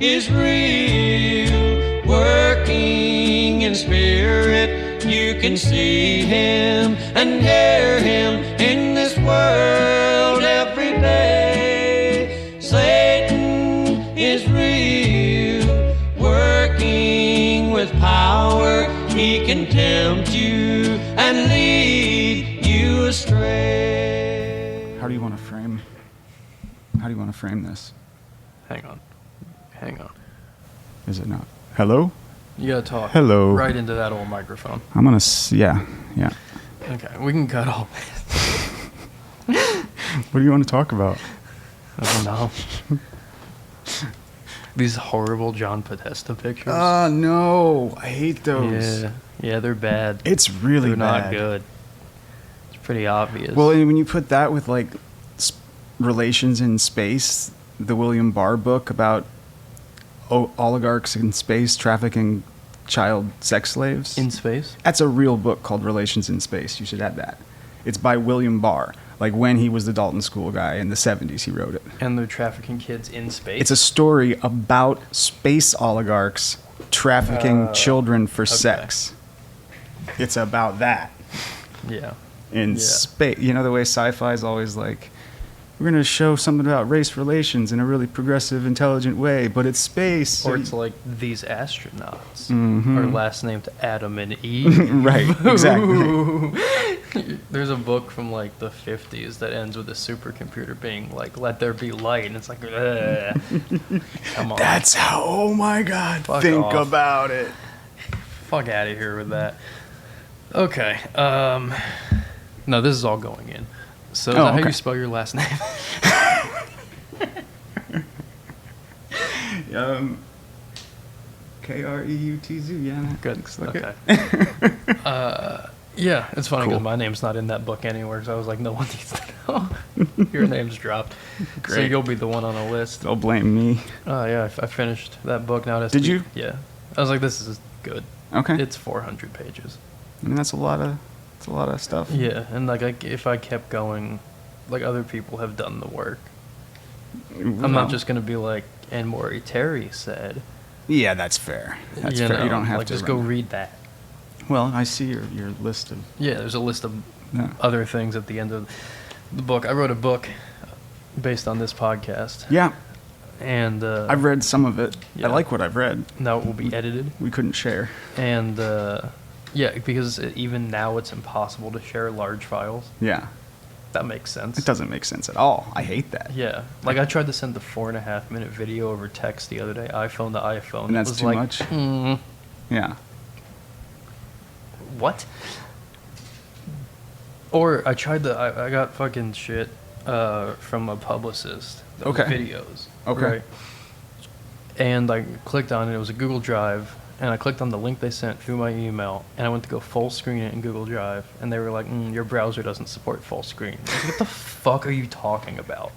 is real, working in spirit. You can see him and hear him in this world every day. Satan is real, working with power. He can tempt you and lead you astray. How do you want to frame this? Hang on. Is it not? Hello? You gotta talk. Hello. Right into that old microphone. I'm gonna, yeah. Okay, we can cut all this. What do you want to talk about? I don't know. These horrible John Podesta pictures. No. I hate those. Yeah, they're bad. It's really they're bad. not good. It's pretty obvious. Well, and when you put that with, like, Relations in Space, the William Barr book about oligarchs in space trafficking child sex slaves. In space? That's a real book called Relations in Space. You should add that. It's by William Barr. Like, when he was the Dalton School guy in the 70s, he wrote it. And they're trafficking kids in space? It's a story about space oligarchs trafficking children for sex. It's about that. Yeah. In space. You know the way sci-fi is always like, we're going to show something about race relations in a really progressive, intelligent way, but it's space. Or it's like these astronauts are last named Adam and Eve. Right, exactly. There's a book from like the 50s that ends with a supercomputer being like, let there be light. And it's like, come on. That's how, oh my God, Fuck think off. about it. Fuck out of here with that. Okay. No, this is all going in. So is that how you spell your last name? Kreutz, yeah. Good. Okay. Yeah, it's funny because Cool. my name's not in that book anywhere, so I was like, no one needs to know. Your name's dropped. So Great. you'll be the one on the list. Don't blame me. Oh, yeah, I finished that book now. Did you? Yeah. I was like, this is good. Okay. It's 400 pages. I mean, that's a lot of stuff. Yeah, and like if I kept going, like other people have done the work. I'm not just going to be like, and Maury Terry said. Yeah, that's fair. That's fair. You don't have like, to just go read that. Well, I see your list of... Yeah, there's a list of Yeah. other things at the end of the book. I wrote a book based on this podcast. Yeah, And I've read some of it. Yeah. I like what I've read. now it will be edited. We couldn't share. And yeah, because even now it's impossible to share large files. Yeah. That makes sense. It doesn't make sense at all. I hate that. Yeah, like I tried to send the 4.5-minute video over text the other day, iPhone to iPhone. And that's it was too like, much? Yeah. What? Or I tried to, I got fucking shit from a publicist. That was Okay. videos. Okay. Right? And I clicked on it. It was a Google Drive. And I clicked on the link they sent through my email. And I went to go full screen it in Google Drive. And they were like, your browser doesn't support full screen. I was like, what the fuck are you talking about?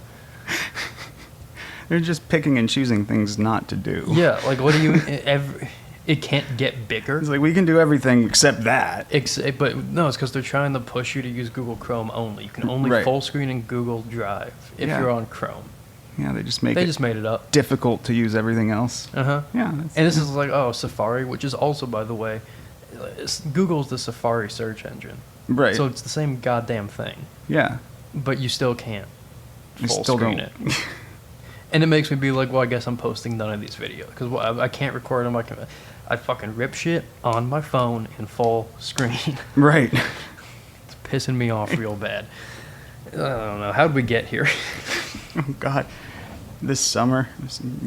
They're just picking and choosing things not to do. Yeah, like what do you... It can't get bigger. It's like, we can do everything except that. But no, it's because they're trying to push you to use Google Chrome only. You can only Right. full screen in Google Drive if Yeah. you're on Chrome. Yeah, they just They make just made it up. difficult to use everything else. Uh-huh. Yeah. And this is like, Safari, which is also, by the way, Google's the Safari search engine. Right. So it's the same goddamn thing. Yeah. But you still can't You full still screen don't. it. And it makes me be like, well, I guess I'm posting none of these videos. Because I can't record them. I fucking rip shit on my phone in full screen. Right. It's pissing me off real bad. I don't know. How'd we get here? Oh, God. This summer,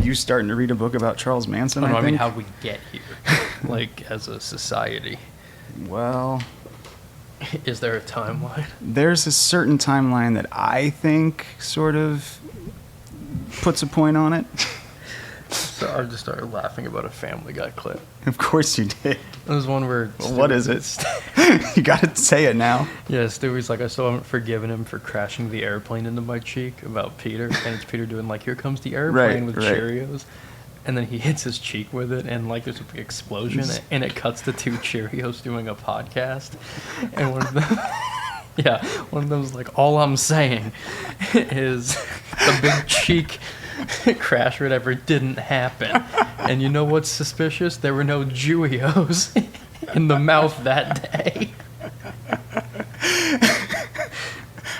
you starting to read a book about Charles Manson, I I think? mean, how'd we get here? Like, as a society. Well, Is there a timeline? there's a certain timeline that I think sort of puts a point on it. So I just started laughing about a Family Guy clip. Of course you did. There's one where... Well, what is it? You gotta say it now. Yeah, Stewie's like, I still haven't forgiven him for crashing the airplane into my cheek about Peter. And it's Peter doing like, here comes the airplane with right. Cheerios. And then he hits his cheek with it, and like there's a big explosion, and it cuts to two Cheerios doing a podcast. And one of them... Yeah, one of them's like, all I'm saying is the big cheek crash or whatever didn't happen. And you know what's suspicious? There were no Jewios in the mouth that day.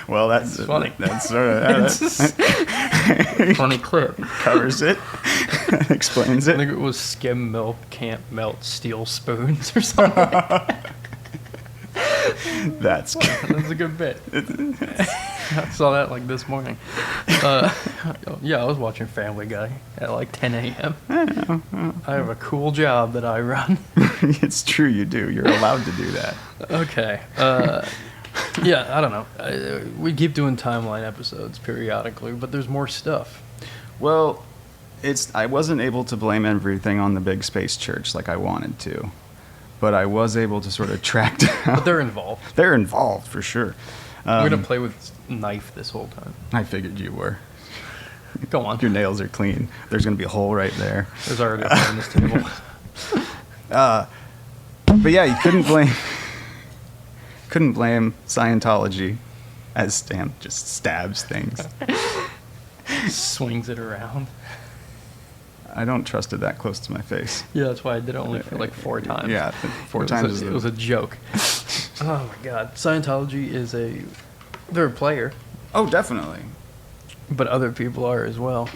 Well, that's funny. That's sort of Funny clip. covers it, explains I it. think it was skim milk can't melt steel spoons or something. That's That's a good bit. I saw that like this morning. Yeah, I was watching Family Guy at like 10 a.m. I have a cool job that I run. It's true, you do. You're allowed to do that. Okay. Yeah, I don't know. We keep doing timeline episodes periodically, but there's more stuff. Well, I wasn't able to blame everything on the big space church like I wanted to, but I was able to sort of track down. But they're involved. They're involved for sure. We're gonna play with knife this whole time. I figured you were. Go on. Your nails are clean. There's gonna be a hole right there. There's already a hole on this table. But yeah, you couldn't blame Scientology, as Stan just stabs things. Swings it around. I don't trust it that close to my face. Yeah, that's why I did it only for like 4 times. Yeah, four times. It was a joke. Oh my god, Scientology is they're a player, Oh, definitely. but other people are as well.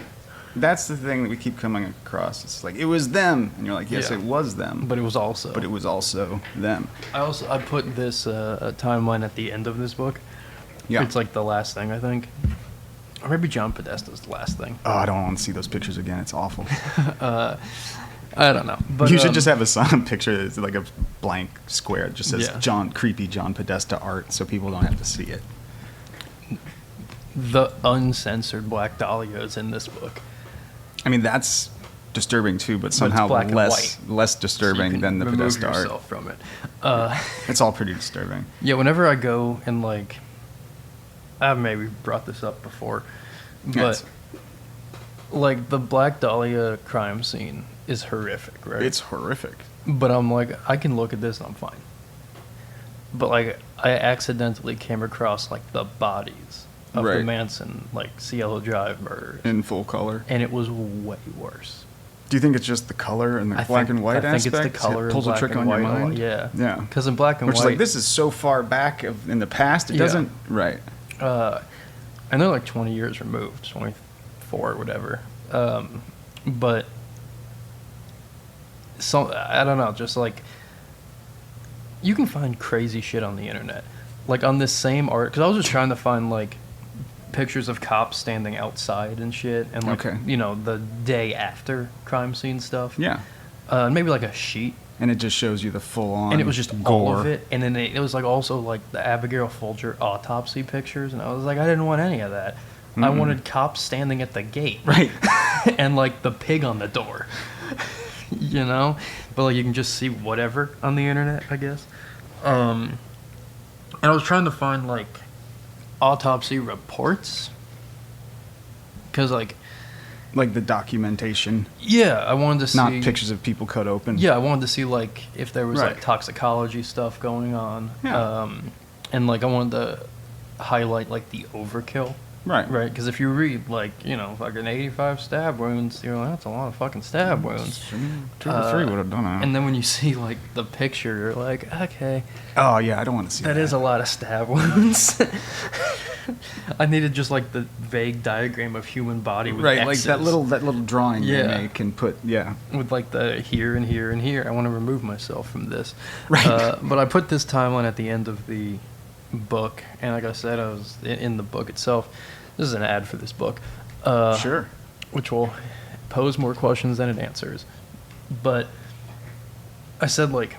That's the thing that we keep coming across. It's like, it was them. And you're like, yes, Yeah. it was them. But it was also. But it was also them. I put this timeline at the end of this book. Yeah. It's like the last thing, I think. Or maybe John Podesta's the last thing. Oh, I don't want to see those pictures again. It's awful. I don't know. But You should just have a sign picture that's like a blank square. It just says Yeah. creepy John Podesta art, so people don't have to see it. the uncensored Black Dahlia is in this book. I mean, that's disturbing too, but it's somehow black and less So you disturbing can than the remove Podesta art. yourself from it. It's all pretty disturbing. Yeah, whenever I go and like, I've maybe brought this up before, but Yes. like the Black Dahlia crime scene is horrific, right? It's horrific. But I'm like, I can look at this and I'm fine. But like, I accidentally came across like the bodies of the Right. Manson, like Cielo Drive murders, In full color. and it was way worse. Do you think it's just the color and the black and white I think aspect? it's the color It pulls and a trick black on and your white. mind? Yeah. Yeah. Because in black and Which white, is like, this is so far back in the past, it Yeah. doesn't... Right. and they're like 20 years removed, 24 or whatever. But I don't know, just like, you can find crazy shit on the internet. Like on this same art, because I was just trying to find like pictures of cops standing outside and shit, and like, Okay. you know, the day after crime scene stuff. Yeah. Maybe like a sheet. And it just shows you the full-on And it was just gore. all of it. And then it was like also like the Abigail Folger autopsy pictures. And I was like, I didn't want any of that. I wanted cops standing at the gate. Right. And like the pig on the door. You know? But like you can just see whatever on the internet, I guess. And I was trying to find like autopsy reports. Because like, Like the documentation, yeah, I wanted to see. not pictures of people cut open. Yeah, I wanted to see like if there was Right. like toxicology stuff going on, Yeah. and like I wanted to highlight like the overkill, Right. right? Because if you read like fucking 85 stab wounds, you're like, that's a lot of fucking stab wounds. 2 or 3 would have done it. And then when you see like the picture, you're like, okay, Oh, yeah, I don't want to see that. that is a lot of stab wounds. I needed just like the vague diagram of human body with Right, X's. like that little drawing Yeah. they make and put, yeah. With like the here and here and here. I want to remove myself from this. Right. But I put this timeline at the end of the book, and like I said, I was in the book itself. This is an ad for this book. Sure. Which will pose more questions than it answers. But I said like,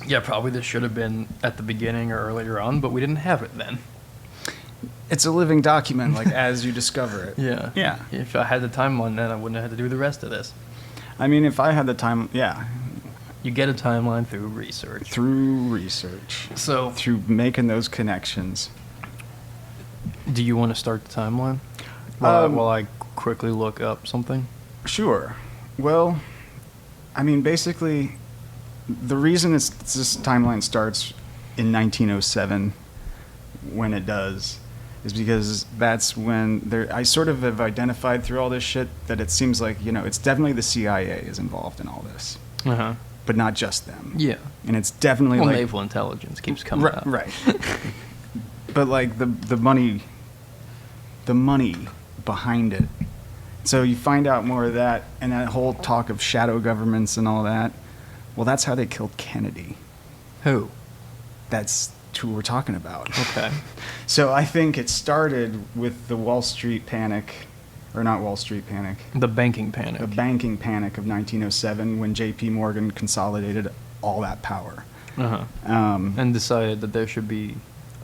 yeah, probably this should have been at the beginning or earlier on, but we didn't have it then. It's a living document, like, as you discover it. Yeah. Yeah. If I had the timeline then, I wouldn't have had to do the rest of this. I mean, if I had the time, yeah, You get a timeline through research. through research, So, through making those connections. do you want to start the timeline? While I quickly look up something? Sure. Well, I mean, basically, the reason this timeline starts in 1907, when it does, is because that's when I sort of have identified through all this shit that it seems like, it's definitely the CIA is involved in all this, Uh-huh. but not just them. Yeah. And it's definitely Well, like naval intelligence keeps coming out. right. But like the money behind it. So you find out more of that, and that whole talk of shadow governments and all that. Well, that's how they killed Kennedy. Who? That's who we're talking about. Okay. So I think it started with the Wall Street panic, or not Wall Street panic, The banking panic. the banking panic of 1907 when J.P. Morgan consolidated all that power. Uh-huh. And decided that there should be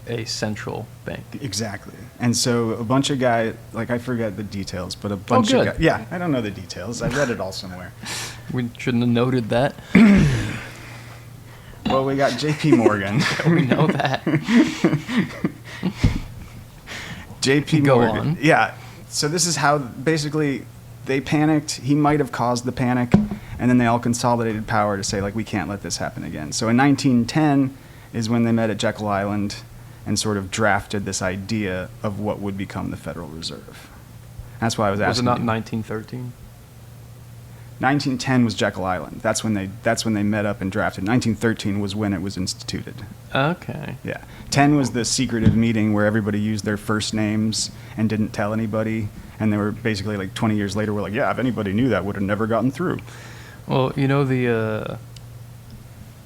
a central bank. Exactly. And so a bunch of guys, like I forget the details, but a bunch of good. guys. Yeah, I don't know the details. I read it all somewhere. We shouldn't have noted that. Well, we got J.P. Morgan. We know that. J.P. Go Morgan. on. Yeah. So this is how basically they panicked. He might have caused the panic, and then they all consolidated power to say, like, we can't let this happen again. So in 1910 is when they met at Jekyll Island and sort of drafted this idea of what would become the Federal Reserve. That's why I was asking. Was it not you. 1913? 1910 was Jekyll Island. That's when they met up and drafted. 1913 was when it was instituted. Okay. Yeah. 10 was the secretive meeting where everybody used their first names and didn't tell anybody. And they were basically like 20 years later, we're like, yeah, if anybody knew that, would have never gotten through. Well, the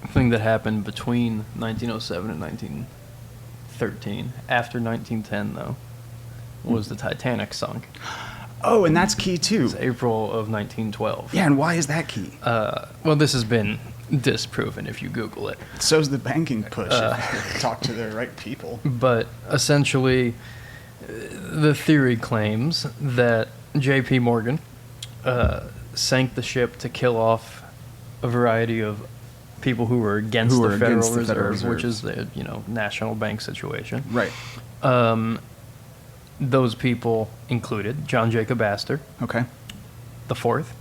thing that happened between 1907 and 1913, after 1910, though, was the Titanic sunk. Oh, and that's key too. It's April of 1912. Yeah, and why is that key? Well, this has been disproven if you Google it. So's the banking push if you talk to the right people. But essentially, the theory claims that J.P. Morgan sank the ship to kill off a variety of people who were against the Federal Reserve, which is the national bank situation. Right. Those people included John Jacob Astor, Okay. the fourth,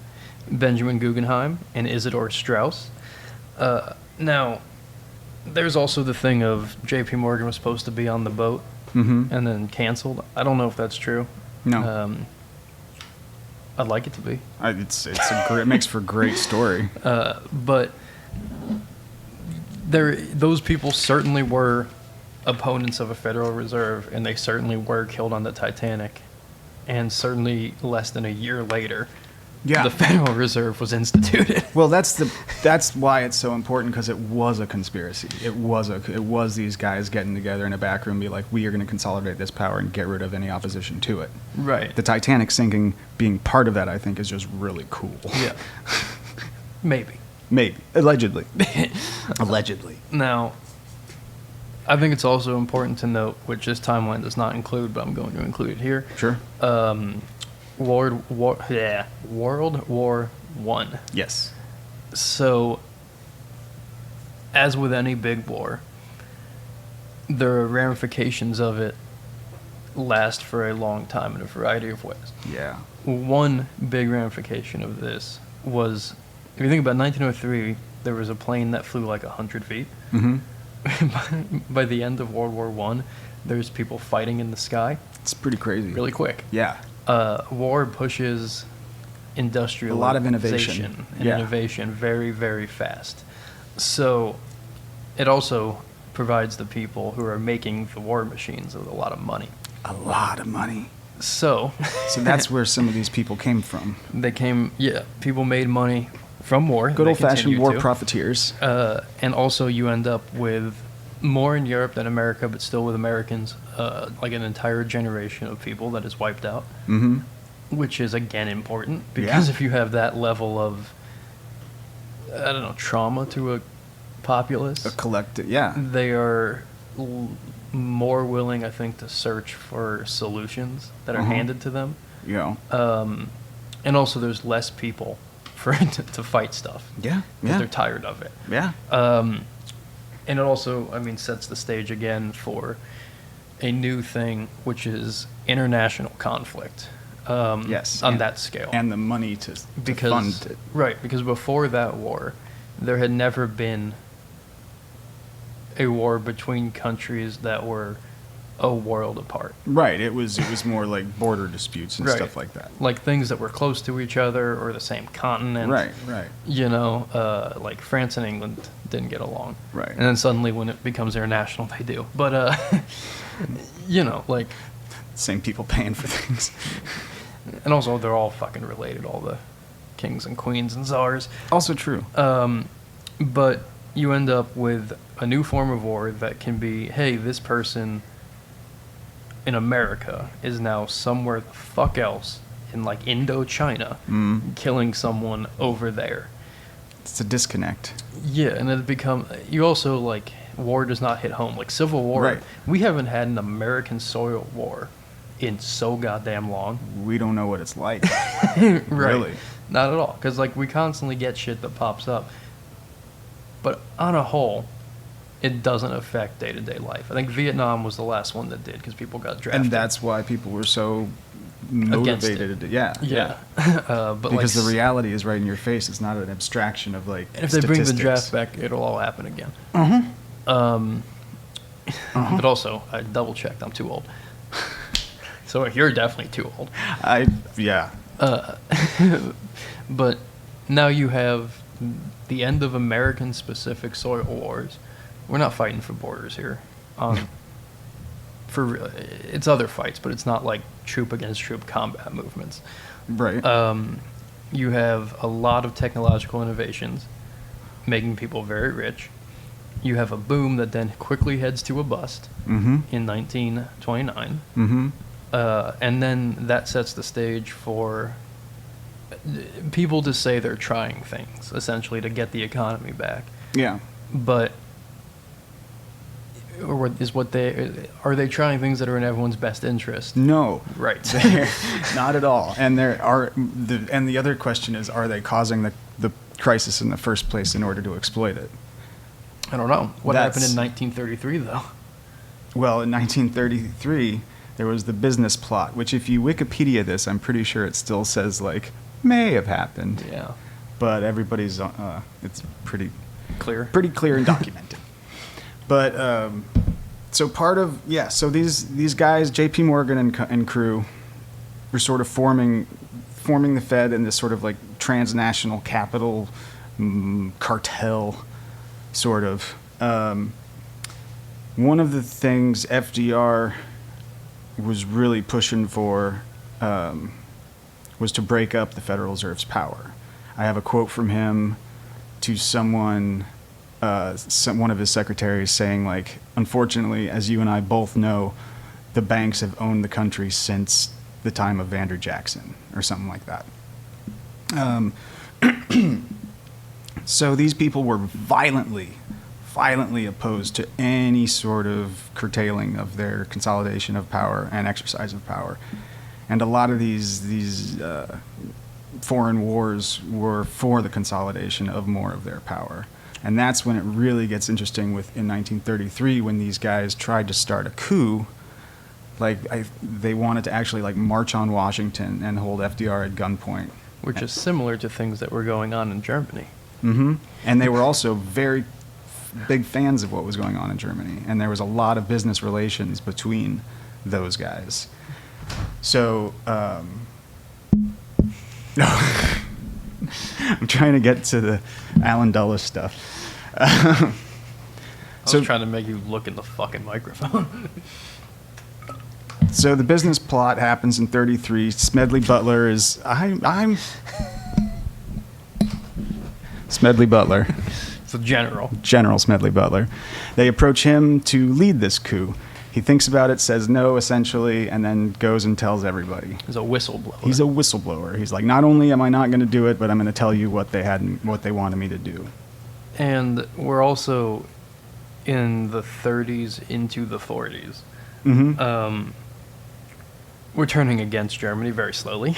Benjamin Guggenheim, and Isidor Straus. Now, there's also the thing of J.P. Morgan was supposed to be on the boat Mm-hmm. and then canceled. I don't know if that's true. No. I'd like it to be. It makes for a great story. But those people certainly were opponents of a Federal Reserve, and they certainly were killed on the Titanic. And certainly less than a year later, Yeah. the Federal Reserve was instituted. Well, that's why it's so important, because it was a conspiracy. It was these guys getting together in a back room and be like, we are going to consolidate this power and get rid of any opposition to it. Right. The Titanic sinking being part of that, I think, is just really cool. Yeah. Maybe. Maybe. Allegedly. Allegedly. Now, I think it's also important to note, which this timeline does not include, but I'm going to include it here. Sure. World War I. Yes. So, as with any big war, there are ramifications of it last for a long time in a variety of ways. Yeah. One big ramification of this was, if you think about 1903, there was a plane that flew like 100 feet. Mm-hmm. By the end of World War I, there's people fighting in the sky It's pretty crazy. really quick. Yeah. War pushes industrialization A lot of innovation. and Yeah. innovation very, very fast. So it also provides the people who are making the war machines with a lot of money. A lot of money. So So that's where some of these people came from. people made money from war. Good They old-fashioned continue war to. profiteers. And also you end up with more in Europe than America, but still with Americans, like an entire generation of people that is wiped out, Mm-hmm. which is, again, important, because Yeah. if you have that level of, trauma to a populace, A collective, yeah. they are more willing, I think, to search for solutions that are Uh-huh. handed to them. You know. And also there's less people for to fight stuff. Yeah. Because Yeah. they're tired of it. Yeah. And it also, sets the stage again for a new thing, which is international conflict. Yes. On and- that scale. And the money to fund it. Right, because before that war, there had never been a war between countries that were a world apart. Right. It was more like border disputes and Right. stuff like that. Like things that were close to each other or the same continent. Right. Like France and England didn't get along. Right. And then suddenly when it becomes international, they do. But, like, Same people paying for things. and also they're all fucking related, all the kings and queens and czars. Also true. But you end up with a new form of war that can be, hey, this person in America is now somewhere the fuck else in like Indochina killing someone over there. It's a disconnect. Yeah, and it become you also like war does not hit home. Like Civil War, Right. We haven't had an American soil war in so goddamn long. We don't know what it's like. Right. Really. Not at all, because like we constantly get shit that pops up, but on a whole, it doesn't affect day-to-day life. I think Vietnam was the last one that did because people got drafted. And that's why people were so motivated. Yeah. But Because like, the reality is right in your face. It's not an abstraction of like and if they bring the statistics. draft back, it'll all happen again. Uh-huh. But also, I double-checked. I'm too old. So you're definitely too old. Yeah. But now you have the end of American-specific soil wars. We're not fighting for borders here. It's other fights, but it's not like troop against troop combat movements. Right. You have a lot of technological innovations, making people very rich. You have a boom that then quickly heads to a bust in 1929. And then that sets the stage for people to say they're trying things, essentially, to get the economy back. Yeah. But are they trying things that are in everyone's best interest? No. Right. Not at all. And the other question is, are they causing the crisis in the first place in order to exploit it? I don't know. What happened in 1933, though? Well, in 1933, there was the business plot, which if you Wikipedia this, I'm pretty sure it still says, like, may have happened. Yeah. But everybody's, it's pretty Clear. and documented. But, so these guys, J.P. Morgan and crew, were sort of forming the Fed in this sort of like transnational capital cartel, sort of. One of the things FDR was really pushing for was to break up the Federal Reserve's power. I have a quote from him to someone, one of his secretaries, saying, like, unfortunately, as you and I both know, the banks have owned the country since the time of Vander Jackson, or something like that. So these people were violently opposed to any sort of curtailing of their consolidation of power and exercise of power. And a lot of these foreign wars were for the consolidation of more of their power. And that's when it really gets interesting in 1933, when these guys tried to start a coup. They wanted to actually like march on Washington and hold FDR at gunpoint. Which is similar to things that were going on in Germany. And they were also very big fans of what was going on in Germany. And there was a lot of business relations between those guys. So, I'm trying to get to the Alan Dulles stuff. I was trying to make you look in the fucking microphone. So the business plot happens in 33. Smedley Butler is... I'm... Smedley Butler. It's a general. General Smedley Butler. They approach him to lead this coup. He thinks about it, says no, essentially, and then goes and tells everybody. He's a whistleblower. He's a whistleblower. He's like, not only am I not going to do it, but I'm going to tell you what they wanted me to do. And we're also in the 30s into the 40s. We're turning against Germany very slowly.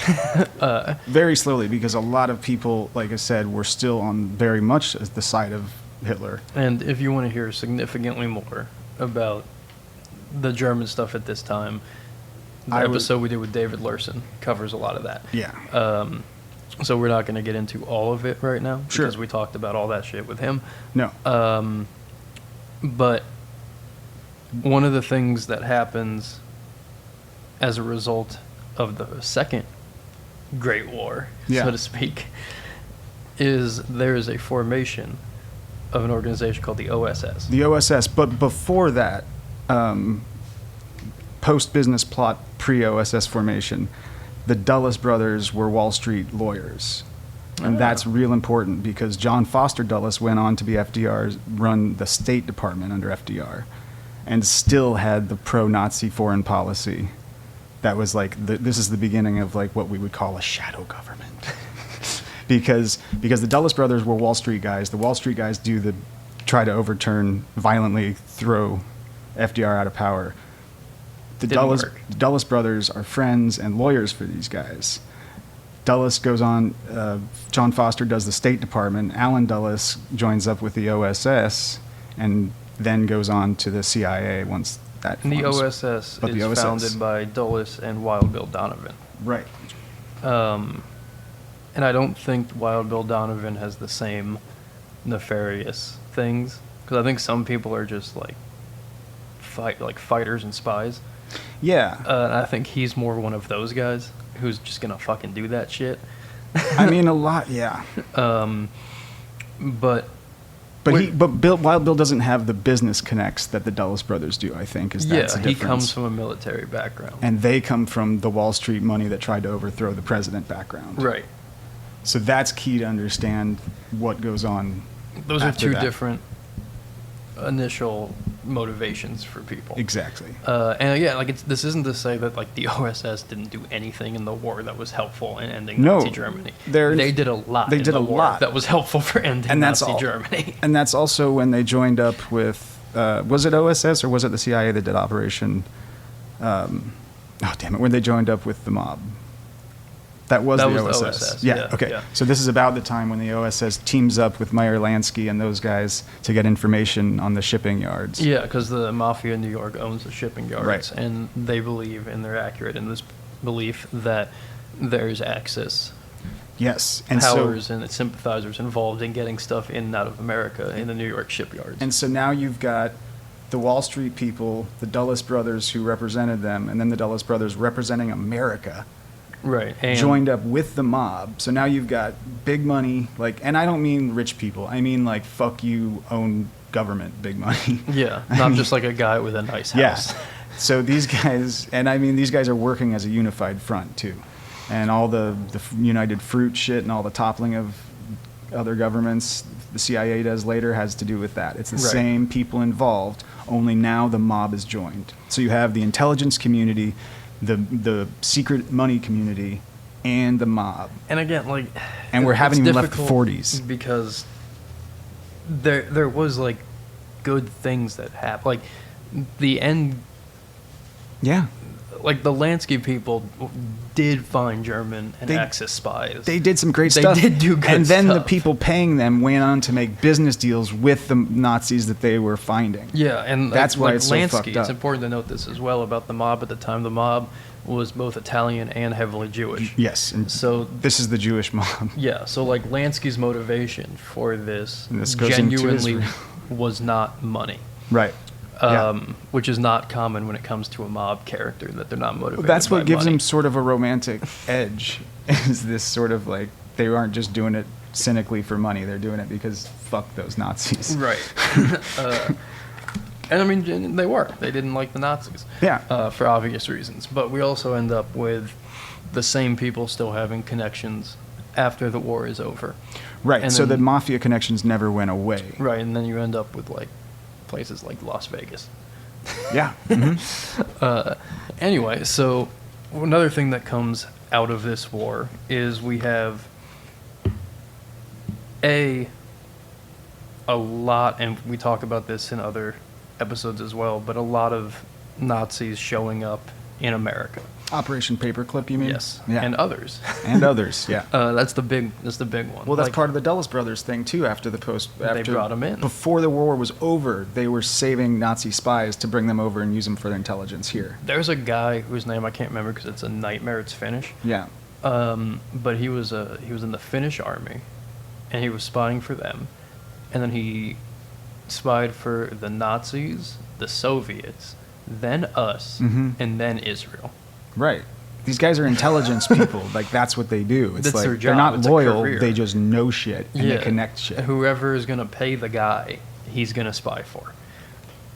Very slowly, because a lot of people, like I said, were still on very much the side of Hitler. And if you want to hear significantly more about the German stuff at this time, the episode we did with David Larson covers a lot of that. Yeah. So we're not going to get into all of it right now, Sure. because we talked about all that shit with him. No. But one of the things that happens as a result of the second Great War, Yeah. so to speak, is there is a formation of an organization called the OSS. The OSS, but before that, post-business plot, pre-OSS formation, the Dulles brothers were Wall Street lawyers. And that's real important because John Foster Dulles went on to be FDR's, run the State Department under FDR, and still had the pro-Nazi foreign policy. That was like, this is the beginning of like what we would call a shadow government. because the Dulles brothers were Wall Street guys. The Wall Street guys try to overturn, violently throw FDR out of power. The Dulles brothers are friends and lawyers for these guys. Dulles goes on, John Foster does the State Department, Allen Dulles joins up with the OSS, and then goes on to the CIA once that And the forms. OSS But the is OSS founded by Dulles and Wild Bill Donovan. Right. And I don't think Wild Bill Donovan has the same nefarious things, because I think some people are just like fighters and spies. Yeah. And I think he's more one of those guys who's just gonna fucking do that shit. I mean, a lot, yeah. But Wild Bill doesn't have the business connects that the Dulles brothers do, I think, that's the difference. he comes from a military background. And they come from the Wall Street money that tried to overthrow the president background. Right. So that's key to understand what goes on. Those are after two that. different initial motivations for people. Exactly. And again, like this isn't to say that like the OSS didn't do anything in the war that was helpful in ending No, Nazi Germany. they're- They did a lot. they in did the a war lot. that was helpful for ending And that's Nazi all. Germany. And that's also when they joined up with, was it OSS or was it the CIA that did Operation, when they joined up with the mob? That was That the was the OSS. OSS, Yeah, yeah, okay. yeah. So this is about the time when the OSS teams up with Meyer Lansky and those guys to get information on the shipping yards. Yeah, because the mafia in New York owns the shipping yards, Right. and they believe, and they're accurate in this belief, that there's Axis Yes. And powers so, and sympathizers involved in getting stuff in and out of America in the New York shipyards. and so now you've got the Wall Street people, the Dulles brothers who represented them, and then the Dulles brothers representing America. Right. And Joined up with the mob. So now you've got big money, and I don't mean rich people. I mean like fuck you, own government, big money. Yeah, not just like a guy with a nice Yeah. house. So these guys, and I mean these guys are working as a unified front too, and all the United Fruit shit and all the toppling of other governments the CIA does later has to do with that. It's the Right. same people involved, only now the mob is joined. So you have the intelligence community, the secret money community, and the mob. And again, like, And we're haven't it's even left the difficult 40s. because there was like good things that happened. Like the end, Yeah. like the Lansky people did find German and They- Axis spies. They did some great They stuff. did do good And then the stuff. people paying them went on to make business deals with the Nazis that they were finding. Yeah, and That's why like it's so Lansky, fucked up. it's important to note this as well about the mob at the time. The mob was both Italian and heavily Jewish. Yes. And So this is the Jewish mob. yeah, so like Lansky's motivation for this, And this goes into genuinely Israel. was not money. Right. Yeah. Which is not common when it comes to a mob character, that they're not motivated. That's what by gives money. them sort of a romantic edge, is this sort of like, they aren't just doing it cynically for money, they're doing it because fuck those Nazis. Right. And I mean, they were. They didn't like the Nazis. Yeah. For obvious reasons. But we also end up with the same people still having connections after the war is over. Right, And so the then- mafia connections never went away. Right, and then you end up with like places like Las Vegas. Yeah. Mhm. Anyway, so another thing that comes out of this war is we have a lot, and we talk about this in other episodes as well, but a lot of Nazis showing up in America. Operation Paperclip, you mean? Yes, Yeah. and others. And others, yeah. That's the big one. Well, that's Like, part of the Dulles brothers thing too. After They brought 'em in. Before the war was over, they were saving Nazi spies to bring them over and use them for their intelligence here. There's a guy whose name I can't remember because it's a nightmare. It's Finnish. Yeah. But he was in the Finnish army, and he was spying for them, and then he spied for the Nazis, the Soviets, then us, Mhm. and then Israel. Right. These guys are intelligence people. Like, that's what they do. It's That's like their they're job. not It's a loyal. career. They just know shit and they connect shit. Whoever is going to pay the guy, he's going to spy for.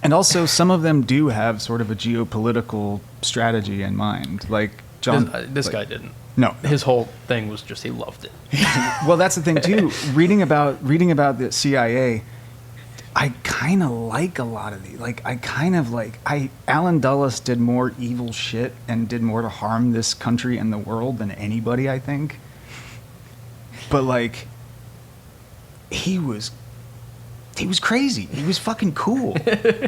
And also, some of them do have sort of a geopolitical strategy in mind. Like John. This like- guy didn't. No. His whole thing was just he loved it. Well, that's the thing too. reading about the CIA, I kind of like a lot of these. Like, Alan Dulles did more evil shit and did more to harm this country and the world than anybody, I think. But like, he was crazy. He was fucking cool.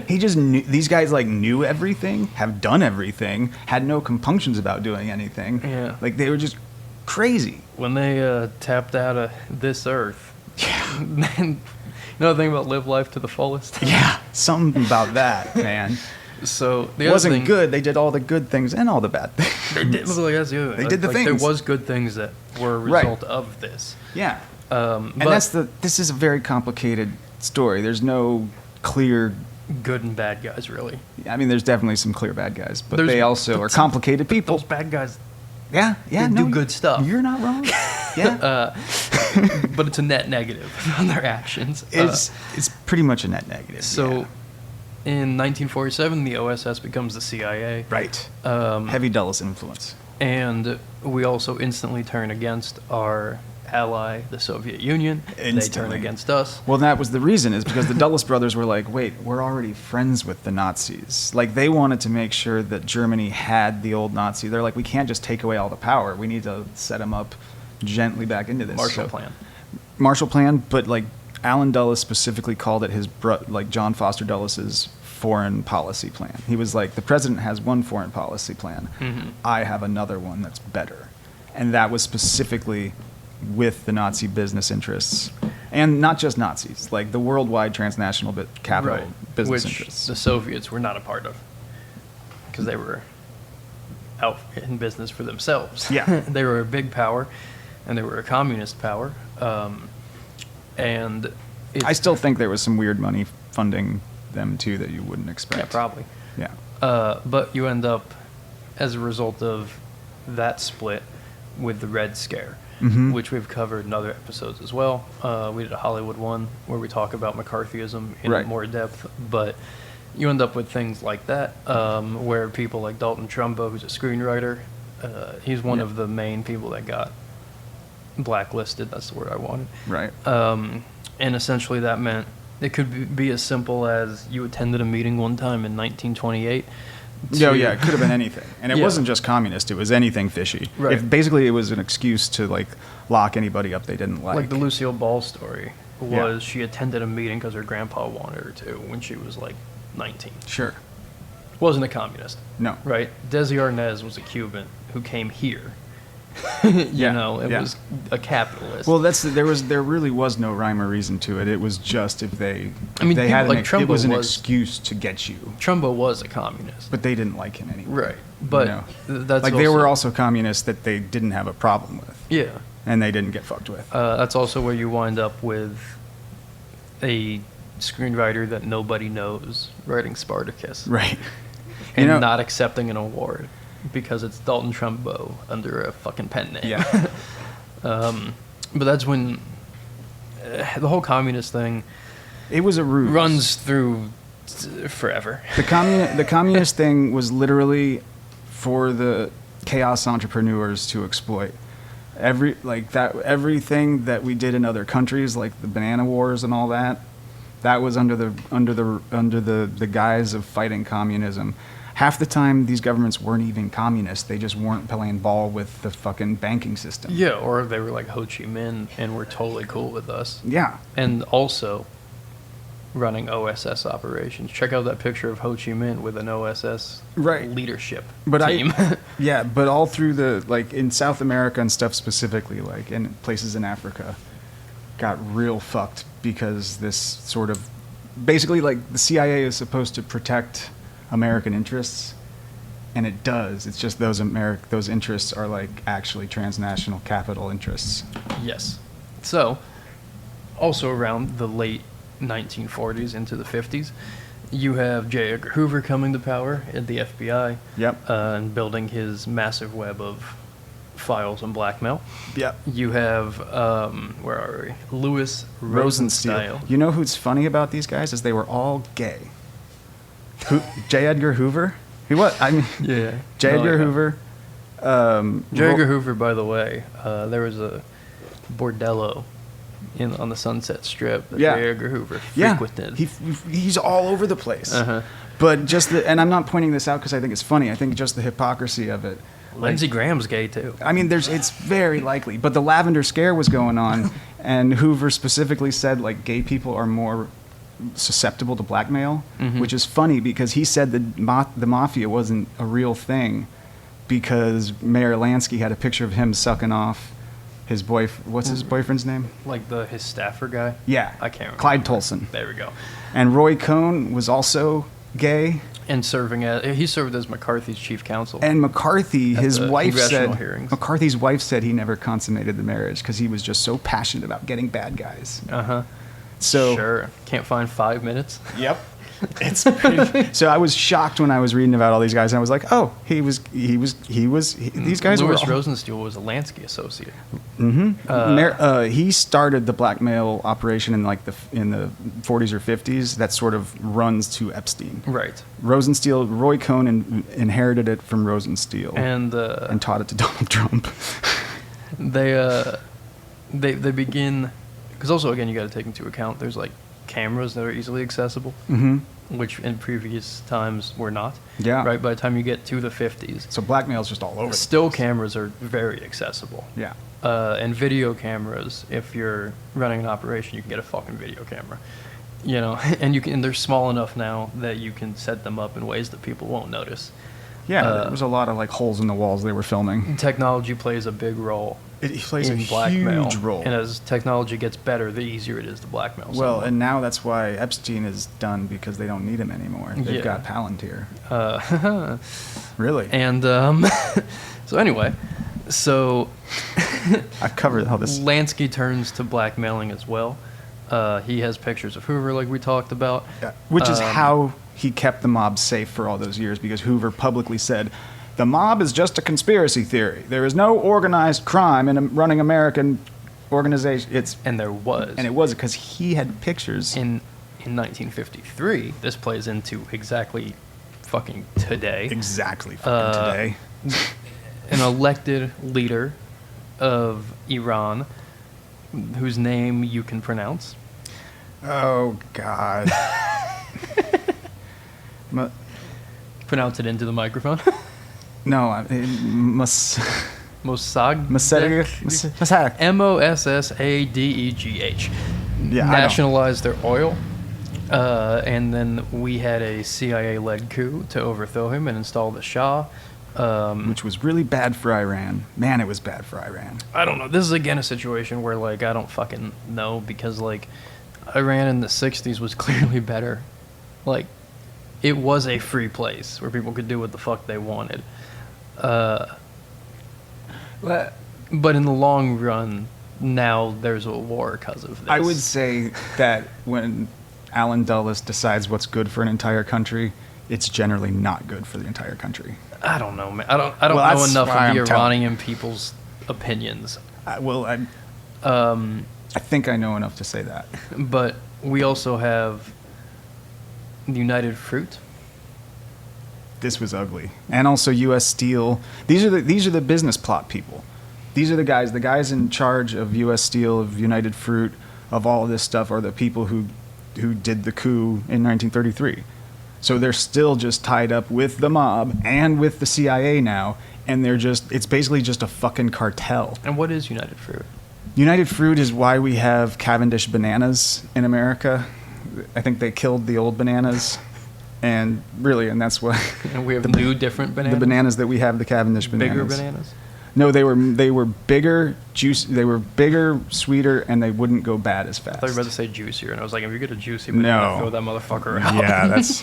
He just knew, these guys like knew everything, have done everything, had no compunctions about doing anything. Yeah. Like, they were just crazy. When they tapped out of this earth, Yeah. you know the thing about live life to the fullest? Yeah. Something about that, man. So the It other wasn't thing, good. They did all the good things and all the bad things. They did, like, that's the other thing. They did the Like, things. There was good things that were a Right. result of this. Yeah. But And this is a very complicated story. There's no clear, good and bad guys, really. I mean, there's definitely some clear bad guys, but There's- they also are complicated people. Those bad guys, Yeah. Yeah. they no, do good stuff. You're not wrong. Yeah. But it's a net negative on their actions. It's pretty much a net negative. So yeah. in 1947, the OSS becomes the CIA. Right. Um, Heavy Dulles influence. And we also instantly turn against our ally, the Soviet Union. They turn Instantly. against us. Well, that was the reason, is because the Dulles brothers were like, wait, we're already friends with the Nazis. Like, they wanted to make sure that Germany had the old Nazi. They're like, we can't just take away all the power. We need to set them up gently back into this. Marshall So- Plan. Marshall Plan, but like Alan Dulles specifically called it like John Foster Dulles's foreign policy plan. He was like, the president has one foreign policy plan. Mhm. I have another one that's better. And that was specifically with the Nazi business interests. And not just Nazis, like the worldwide transnational capital business Which interests. the Soviets were not a part of. Because they were out in business for themselves. Yeah. They were a big power, and they were a communist power. And I still think there was some weird money funding them too that you wouldn't expect. Yeah, probably. Yeah. But you end up, as a result of that split, with the Red Scare, Mhm. which we've covered in other episodes as well. We did a Hollywood one where we talk about McCarthyism in Right. more depth, but you end up with things like that, where people like Dalton Trumbo, who's a screenwriter, he's one Yeah. of the main people that got blacklisted. That's the word I wanted. Right. And essentially that meant it could be as simple as you attended a meeting one time in 1928. Yeah, yeah, it could have been anything, and it Yeah. wasn't just communist; it was anything fishy. Right. If basically it was an excuse to like lock anybody up they didn't like. Like the Lucille Ball story was Yeah. she attended a meeting because her grandpa wanted her to when she was like 19. Sure. Wasn't a communist, No. right? Desi Arnaz was a Cuban who came here. It Yeah. was a capitalist. Well, there really was no rhyme or reason to it. It was just if they I mean, they had people an, like Trumbo it was an was- excuse to get you, Trumbo was a communist, but they didn't like him anyway. right? But You know? that's Like they were also communists that they didn't have a problem with, yeah. and they didn't get fucked with. That's also where you wind up with a screenwriter that nobody knows writing Spartacus, Right. and not accepting an award because it's Dalton Trumbo under a fucking pen name. Yeah. But that's when the whole communist thing It was a ruse. runs through forever. The communist thing was literally for the chaos entrepreneurs to exploit. Everything that we did in other countries, like the banana wars and all that, that was under the guise of fighting communism. Half the time, these governments weren't even communist; they just weren't playing ball with the fucking banking system. Yeah, or they were like Ho Chi Minh and were totally cool with us. Yeah. And also running OSS operations. Check out that picture of Ho Chi Minh with an OSS Right. leadership But team. Yeah, but all through in South America and stuff specifically, like in places in Africa, got real fucked because this sort of, basically like the CIA is supposed to protect American interests, and it does. It's just those interests are like actually transnational capital interests. Yes. So, also around the late 1940s into the 50s. You have J. Edgar Hoover coming to power at the FBI. Yep. And building his massive web of files and blackmail. Yep. You have, where are we? Louis Rosenstiel. You know who's funny about these guys is they were all gay. J. Edgar Hoover? He was. I mean, Yeah. J. Edgar Hoover. J. Edgar Hoover, by the way, there was a bordello on the Sunset Strip that J. Edgar Hoover frequented. He's all over the place. Uh-huh. But and I'm not pointing this out because I think it's funny. I think just the hypocrisy of it. Lindsey Graham's gay too. I mean, it's very likely. But the Lavender Scare was going on, and Hoover specifically said like gay people are more susceptible to blackmail, which is funny because he said that the mafia wasn't a real thing because Mayor Lansky had a picture of him sucking off his what's his boyfriend's name? Like his staffer guy? Yeah. I can't remember. Clyde Tolson. There we go. And Roy Cohn was also gay. And he served as McCarthy's chief counsel. And McCarthy, his wife congressional said, hearings. McCarthy's wife said he never consummated the marriage because he was just so passionate about getting bad guys. Uh-huh. So sure. Can't find 5 minutes. Yep. It's pretty. So I was shocked when I was reading about all these guys, and I was like, "Oh, these guys were." Louis Rosenstiel was a Lansky associate. He started the blackmail operation in in the 40s or 50s. That sort of runs to Epstein. Right. Roy Cohn inherited it from Rosenstiel and taught it to Donald Trump. They begin, because also again you got to take into account there's like cameras that are easily accessible, which in previous times were not. Yeah. Right. By the time you get to the 50s, so blackmail is just all over. Still cameras are very accessible. Yeah. And video cameras, if you're running an operation, you can get a fucking video camera. You know, and they're small enough now that you can set them up in ways that people won't notice. Yeah, there was a lot of like holes in the walls they were filming. Technology plays a big role. It plays in a blackmail. huge role. And as technology gets better, the easier it is to blackmail someone. Well, and now that's why Epstein is done because they don't need him anymore. They've got Palantir. Really? And so anyway, I've covered all this. Lansky turns to blackmailing as well. He has pictures of Hoover, like we talked about. Yeah. Which is how he kept the mob safe for all those years, because Hoover publicly said, the mob is just a conspiracy theory. There is no organized crime in running American organization. And there was. And it was because he had pictures. In 1953, this plays into exactly fucking today. Exactly fucking today. An elected leader of Iran, whose name you can pronounce. Oh, God. Pronounce it into the microphone. No, Mossad. Mossadegh. Yeah, nationalized their oil. And then we had a CIA-led coup to overthrow him and install the Shah. Which was really bad for Iran. Man, it was bad for Iran. I don't know. This is, again, a situation where, like, I don't fucking know, because, like, Iran in the 60s was clearly better. Like, it was a free place where people could do what the fuck they wanted. But in the long run, now there's a war because of this. I would say that when Alan Dulles decides what's good for an entire country, it's generally not good for the entire country. I don't know, man. I don't know enough of the Iranian people's opinions. I think I know enough to say that. But we also have United Fruit. This was ugly. And also U.S. Steel. These are the business plot people. These are the guys in charge of U.S. Steel, of United Fruit, of all of this stuff are the people who did the coup in 1933. So they're still just tied up with the mob and with the CIA now, and it's basically just a fucking cartel. And what is United Fruit? United Fruit is why we have Cavendish bananas in America. I think they killed the old bananas. And that's why. And we have new different bananas? The bananas that we have, the Cavendish bananas. Bigger bananas? No, they were bigger, they were bigger, sweeter, and they wouldn't go bad as fast. I thought you were about to say juicier, and I was like, if you get a juicy banana, throw that motherfucker out. Yeah, that's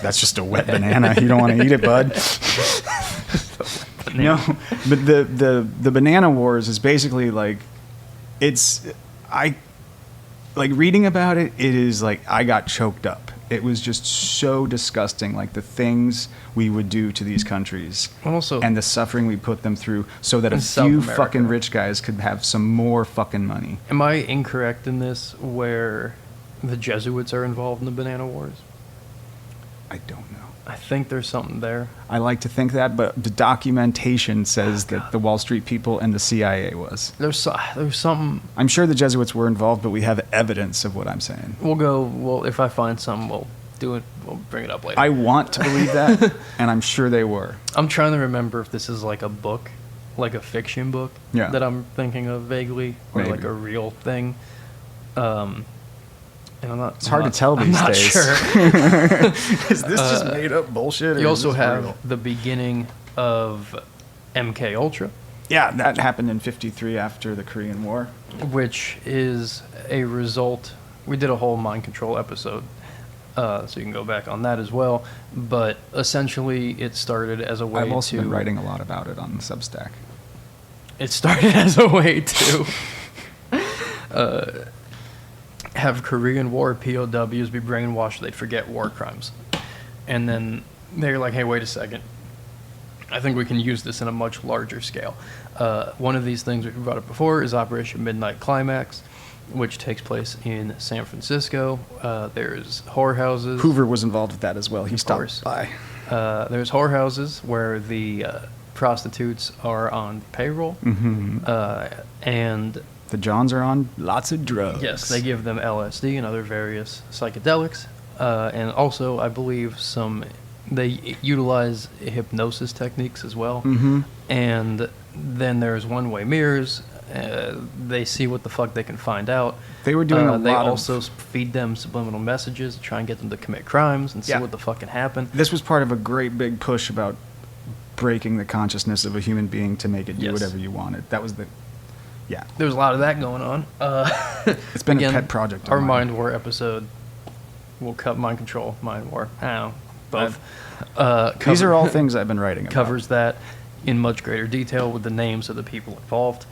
that's just a wet banana. You don't want to eat it, bud. No, but the banana wars is basically like, like reading about it, it is like I got choked up. It was just so disgusting, like the things we would do to these countries Also, and the suffering we put them through so that a in South few America. fucking rich guys could have some more fucking money. am I incorrect in this where the Jesuits are involved in the Banana Wars? I don't know. I think there's something there. I like to think that, but the documentation says that the Wall Street people and the CIA was. There's something. I'm sure the Jesuits were involved, but we have evidence of what I'm saying. Well, if I find something, we'll do it. We'll bring it up later. I want to believe that, and I'm sure they were. I'm trying to remember if this is like a book, like a fiction book Yeah. that I'm thinking of vaguely, or Maybe. like a real thing. And I'm not. It's hard to tell I'm these not days. Sure. Is this just made up bullshit? Or You is also this have real? the beginning of MK Ultra, Yeah, that happened in '53 after the Korean War. which is a result. We did a whole mind control episode, so you can go back on that as well. But essentially, it started as a way I've also to. been writing a lot about it on Substack. It started as a way to have Korean War POWs be brainwashed they'd forget war crimes. And then they're like, hey, wait a second. I think we can use this in a much larger scale. One of these things we've brought up before is Operation Midnight Climax, which takes place in San Francisco. There's whorehouses. Hoover was involved with that as well. He course. stopped by. There's whorehouses where the prostitutes are on payroll. And The Johns are on lots of drugs. yes, they give them LSD and other various psychedelics. And also, I believe, they utilize hypnosis techniques as well. And then there's one-way mirrors. They see what the fuck they can find out. They were doing a They lot also of... feed them subliminal messages, try and get them to commit crimes and see Yeah. what the fuck can happen. This was part of a great big push about breaking the consciousness of a human being to make it do Yes. whatever you wanted. That was the... Yeah. There was a lot of that going on. It's been Again, a pet project of Our mine. Mind War episode will cut Mind Control, Mind War. I don't know, both. These are all things I've been writing about. Covers that in much greater detail with the names of the people involved.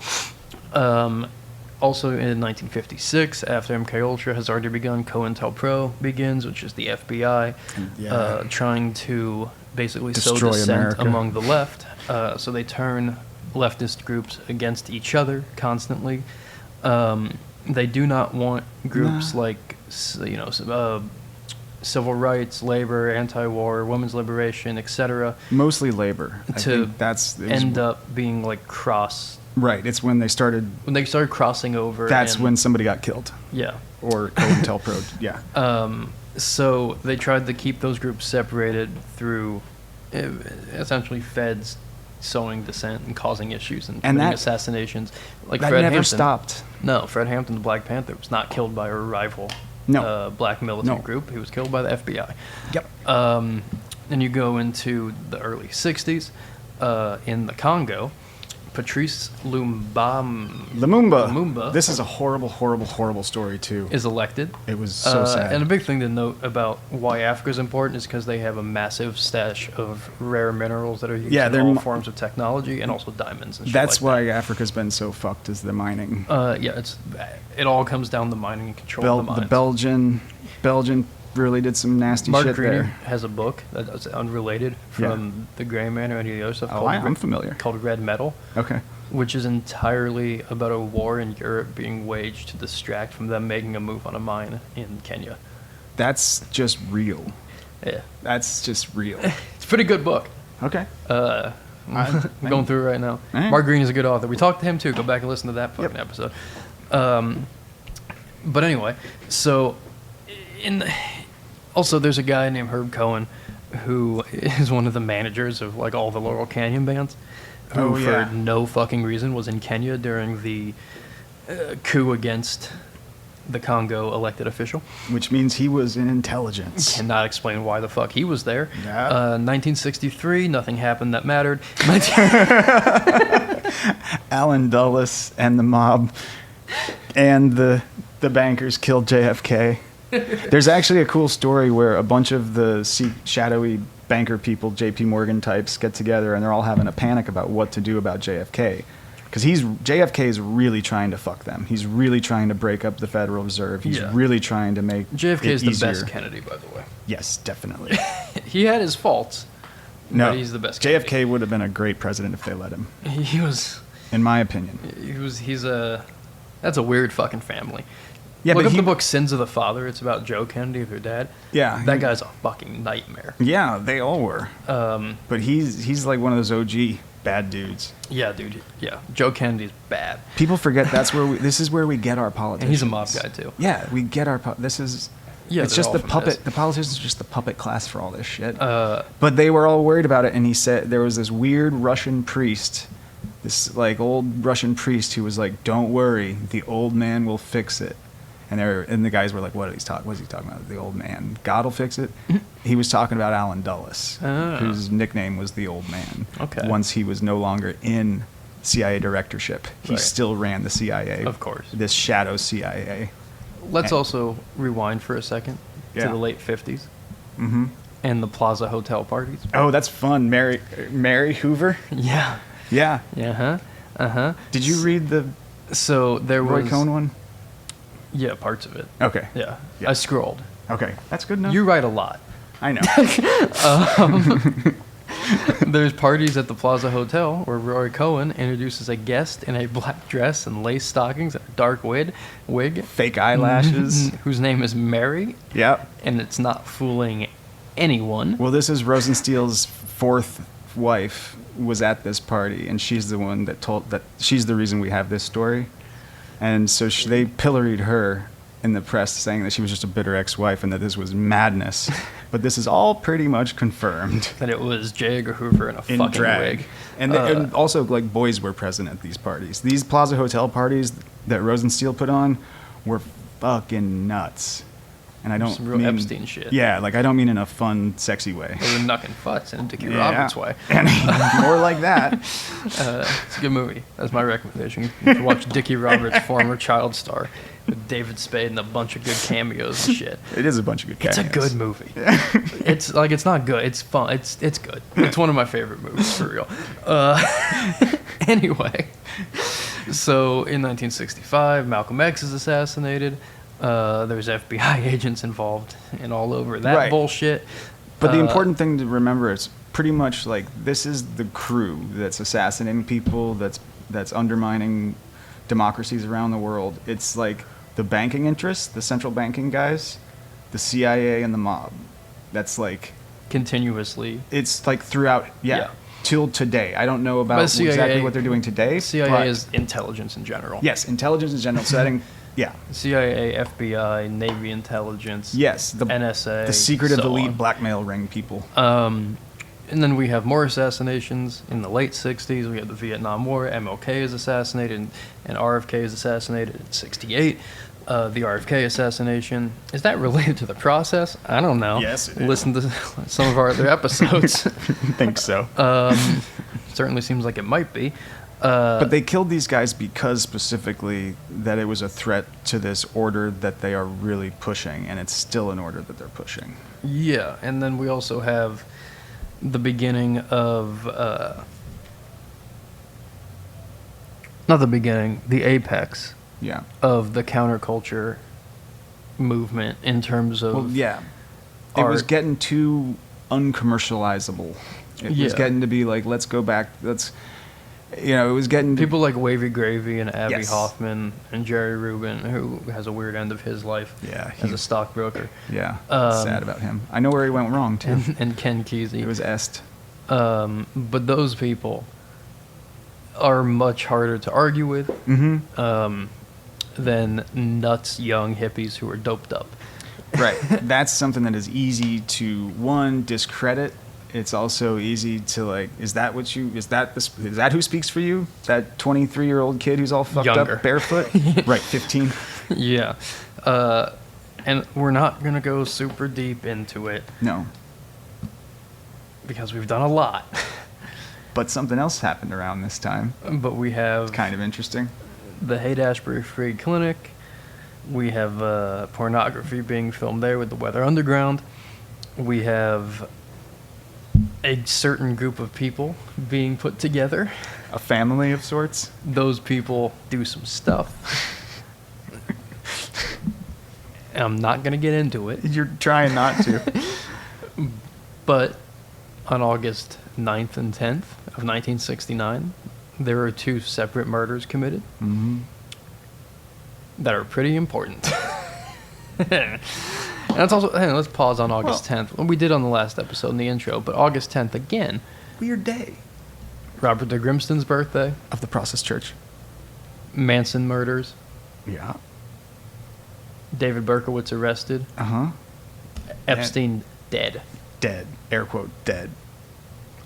Also in 1956, after MK Ultra has already begun, COINTELPRO begins, which is the FBI, Yeah. trying to basically sow Destroy dissent America. among the left. So they turn leftist groups against each other constantly. They do not want groups like, civil rights, labor, anti-war, women's liberation, etc., Mostly labor. I to think that's... it was- end up being like Right, it's when they started... when they started crossing over. That's and- when somebody got killed. Yeah. Or COINTELPRO, yeah. So they tried to keep those groups separated through essentially feds sowing dissent and causing issues and committing that- assassinations. Like That Fred never Hampton. stopped. No, Fred Hampton, the Black Panther, was not killed by a rival No. black militant No. group. He was killed by the FBI. Yep. Then you go into the early 60s in the Congo. Patrice Lumumba This is a horrible, horrible, horrible story, too. is elected. It was so sad. And a big thing to note about why Africa is important is because they have a massive stash of rare minerals that are used in they're all mo- forms of technology and also diamonds and shit That's like why Africa's been so fucked, is the mining. that. It all comes down to mining and control of the The mines. Belgian really did some nasty Mark shit Greene there. has a book that's unrelated from the Gray Man or any of the other stuff Oh, I'm familiar. called Red Metal, Okay. which is entirely about a war in Europe being waged to distract from them making a move on a mine in Kenya. That's just real. Yeah. That's just real. It's a pretty good book. Okay. I'm going through it right now. All right. Mark Greene is a good author. We talked to him too. Go back and listen to that fucking episode. But anyway, so also there's a guy named Herb Cohen who is one of the managers of like all the Laurel Canyon bands, who for no fucking reason was in Kenya during the coup against the Congo elected official. Which means he was in intelligence. Cannot explain why the fuck he was there. Yeah. 1963, nothing happened that mattered. Alan Dulles and the mob and the bankers killed JFK. There's actually a cool story where a bunch of the shadowy banker people, JP Morgan types, get together and they're all having a panic about what to do about JFK. because JFK is really trying to fuck them. He's really trying to break up the Federal Reserve. He's really trying to make JFK it is the easier. best Kennedy, by the way. Yes, definitely. He had his faults. No, but he's the best. JFK Kennedy. would have been a great president if they let him. He was. In my opinion. That's a weird fucking family. Yeah, Look but up the book Sins of the Father. It's about Joe Kennedy, their dad. Yeah. That guy's a fucking nightmare. Yeah, they all were. But he's like one of those OG bad dudes. Yeah, dude. Yeah, Joe Kennedy's bad. People forget this is where we get our politicians. And he's a mob guy too. Yeah, we get Yeah, it's they're just all the from puppet. this. The politicians are just the puppet class for all this shit. But they were all worried about it, and he said there was this weird Russian priest, this like old Russian priest who was like, "Don't worry, the old man will fix it." And the guys were like, "What is he talking about? The old man? God will fix it?" He was talking about Allen Dulles, whose nickname was the Old Man. Okay. Once he was no longer in CIA directorship, he Right. still ran the CIA. Of course. This shadow CIA. Let's also rewind for a second to Yeah. the late 50s Mm-hmm. and the Plaza Hotel parties. Oh, that's fun. Mary Hoover? Yeah. Yeah. Yeah. Uh-huh. Did you read the So there Roy was Cohn one? Yeah, parts of it. Okay. Yeah. Yeah. I scrolled. Okay. That's good enough. You write a lot. I know. There's parties at the Plaza Hotel where Roy Cohn introduces a guest in a black dress and lace stockings and a dark wig, Fake eyelashes. whose name is Mary, Yep. and it's not fooling anyone. Well, this is Rosensteel's fourth wife was at this party, and she's the one that she's the reason we have this story. And so they pilloried her in the press, saying that she was just a bitter ex-wife and that this was madness. But this is all pretty much confirmed. That it was J. Edgar Hoover in a In fucking drag. wig. And also, like, boys were present at these parties. These Plaza Hotel parties that Rosensteel put on were fucking nuts. And I don't Some real mean, Epstein shit. Yeah, like, I don't mean in a fun, sexy way. They were knucking butts in a Dickie Yeah. Roberts way. More like that. It's a good movie. That's my recommendation. You should watch Dickie Roberts, former child star, with David Spade and a bunch of good cameos and shit. It is a bunch of good It's a cameos. good movie. It's like, it's not good. It's fun. It's good. It's one of my favorite movies, for real. Anyway, so in 1965, Malcolm X is assassinated. There's FBI agents involved and all over that Right. bullshit. But the important thing to remember is pretty much like this is the crew that's assassinating people, that's undermining democracies around the world. It's like the banking interests, the central banking guys, the CIA, and the mob. That's like continuously. it's like throughout, Yeah. till today. I don't know about But CIA exactly what they're doing today. CIA but is intelligence in general. yes, intelligence in general. So that yeah. CIA, FBI, Navy intelligence. Yes, the NSA. the secretive so elite on. blackmail ring people. And then we have more assassinations in the late 60s. We have the Vietnam War. MLK is assassinated, and RFK is assassinated in 68. The RFK assassination. Is that related to the process? I don't know. Yes, it is. Listen to some of our other episodes. think so. Certainly seems like it might be. But they killed these guys because specifically that it was a threat to this order that they are really pushing, and it's still an order that they're pushing. Yeah, and then we also have the beginning of, not the beginning, the apex Yeah. of the counterculture movement in terms of Well, yeah. It was art. getting too uncommercializable. It was Yeah. getting to be like, let's go back. It was getting to, people like Wavy Gravy and Abby Yes. Hoffman and Jerry Rubin, who has a weird end of his life Yeah, as a stockbroker, yeah. Um, sad about him. I know where he went wrong too. and Ken Kesey. It was Est. But those people are much harder to argue with than nuts young hippies who are doped up. Right. That's something that is easy to one discredit. It's also easy to like. Is that who speaks for you? That 23-year-old kid who's all fucked Younger. up barefoot? Right, 15. Yeah. And we're not going to go super deep into it No, because we've done a lot. but something else happened around this time. But we have Kind of interesting. the Haight-Ashbury Free Clinic. We have pornography being filmed there with the Weather Underground. We have a certain group of people being put together. A family of sorts. Those people do some stuff. And I'm not going to get into it. You're trying not to. But on August 9th and 10th of 1969, there were 2 separate murders committed that are pretty important. And it's also, hey, let's pause on August 10th. We did on the last episode in the intro, but August 10th again. Weird day. Robert de Grimston's birthday. Of the Process Church. Manson murders. Yeah. David Berkowitz arrested. Uh-huh. Epstein dead. Dead. Air quote, dead.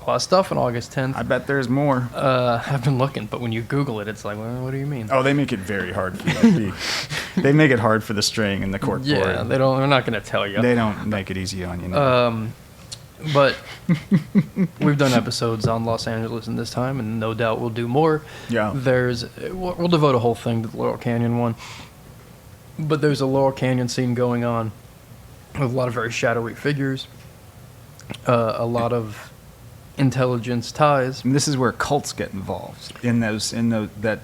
A lot of stuff on August 10th. I bet there's more. I've been looking, but when you Google it, it's like, well, what do you mean? Oh, they make it very hard for you to be. They make it hard for the straying in the cork board. Yeah, they're not going to tell you. They don't make it easy on you. But we've done episodes on Los Angeles in this time, and no doubt we'll do more. Yeah. We'll devote a whole thing to the Laurel Canyon one. But there's a Laurel Canyon scene going on with a lot of very shadowy figures, a lot of intelligence ties. And this is where cults get involved in that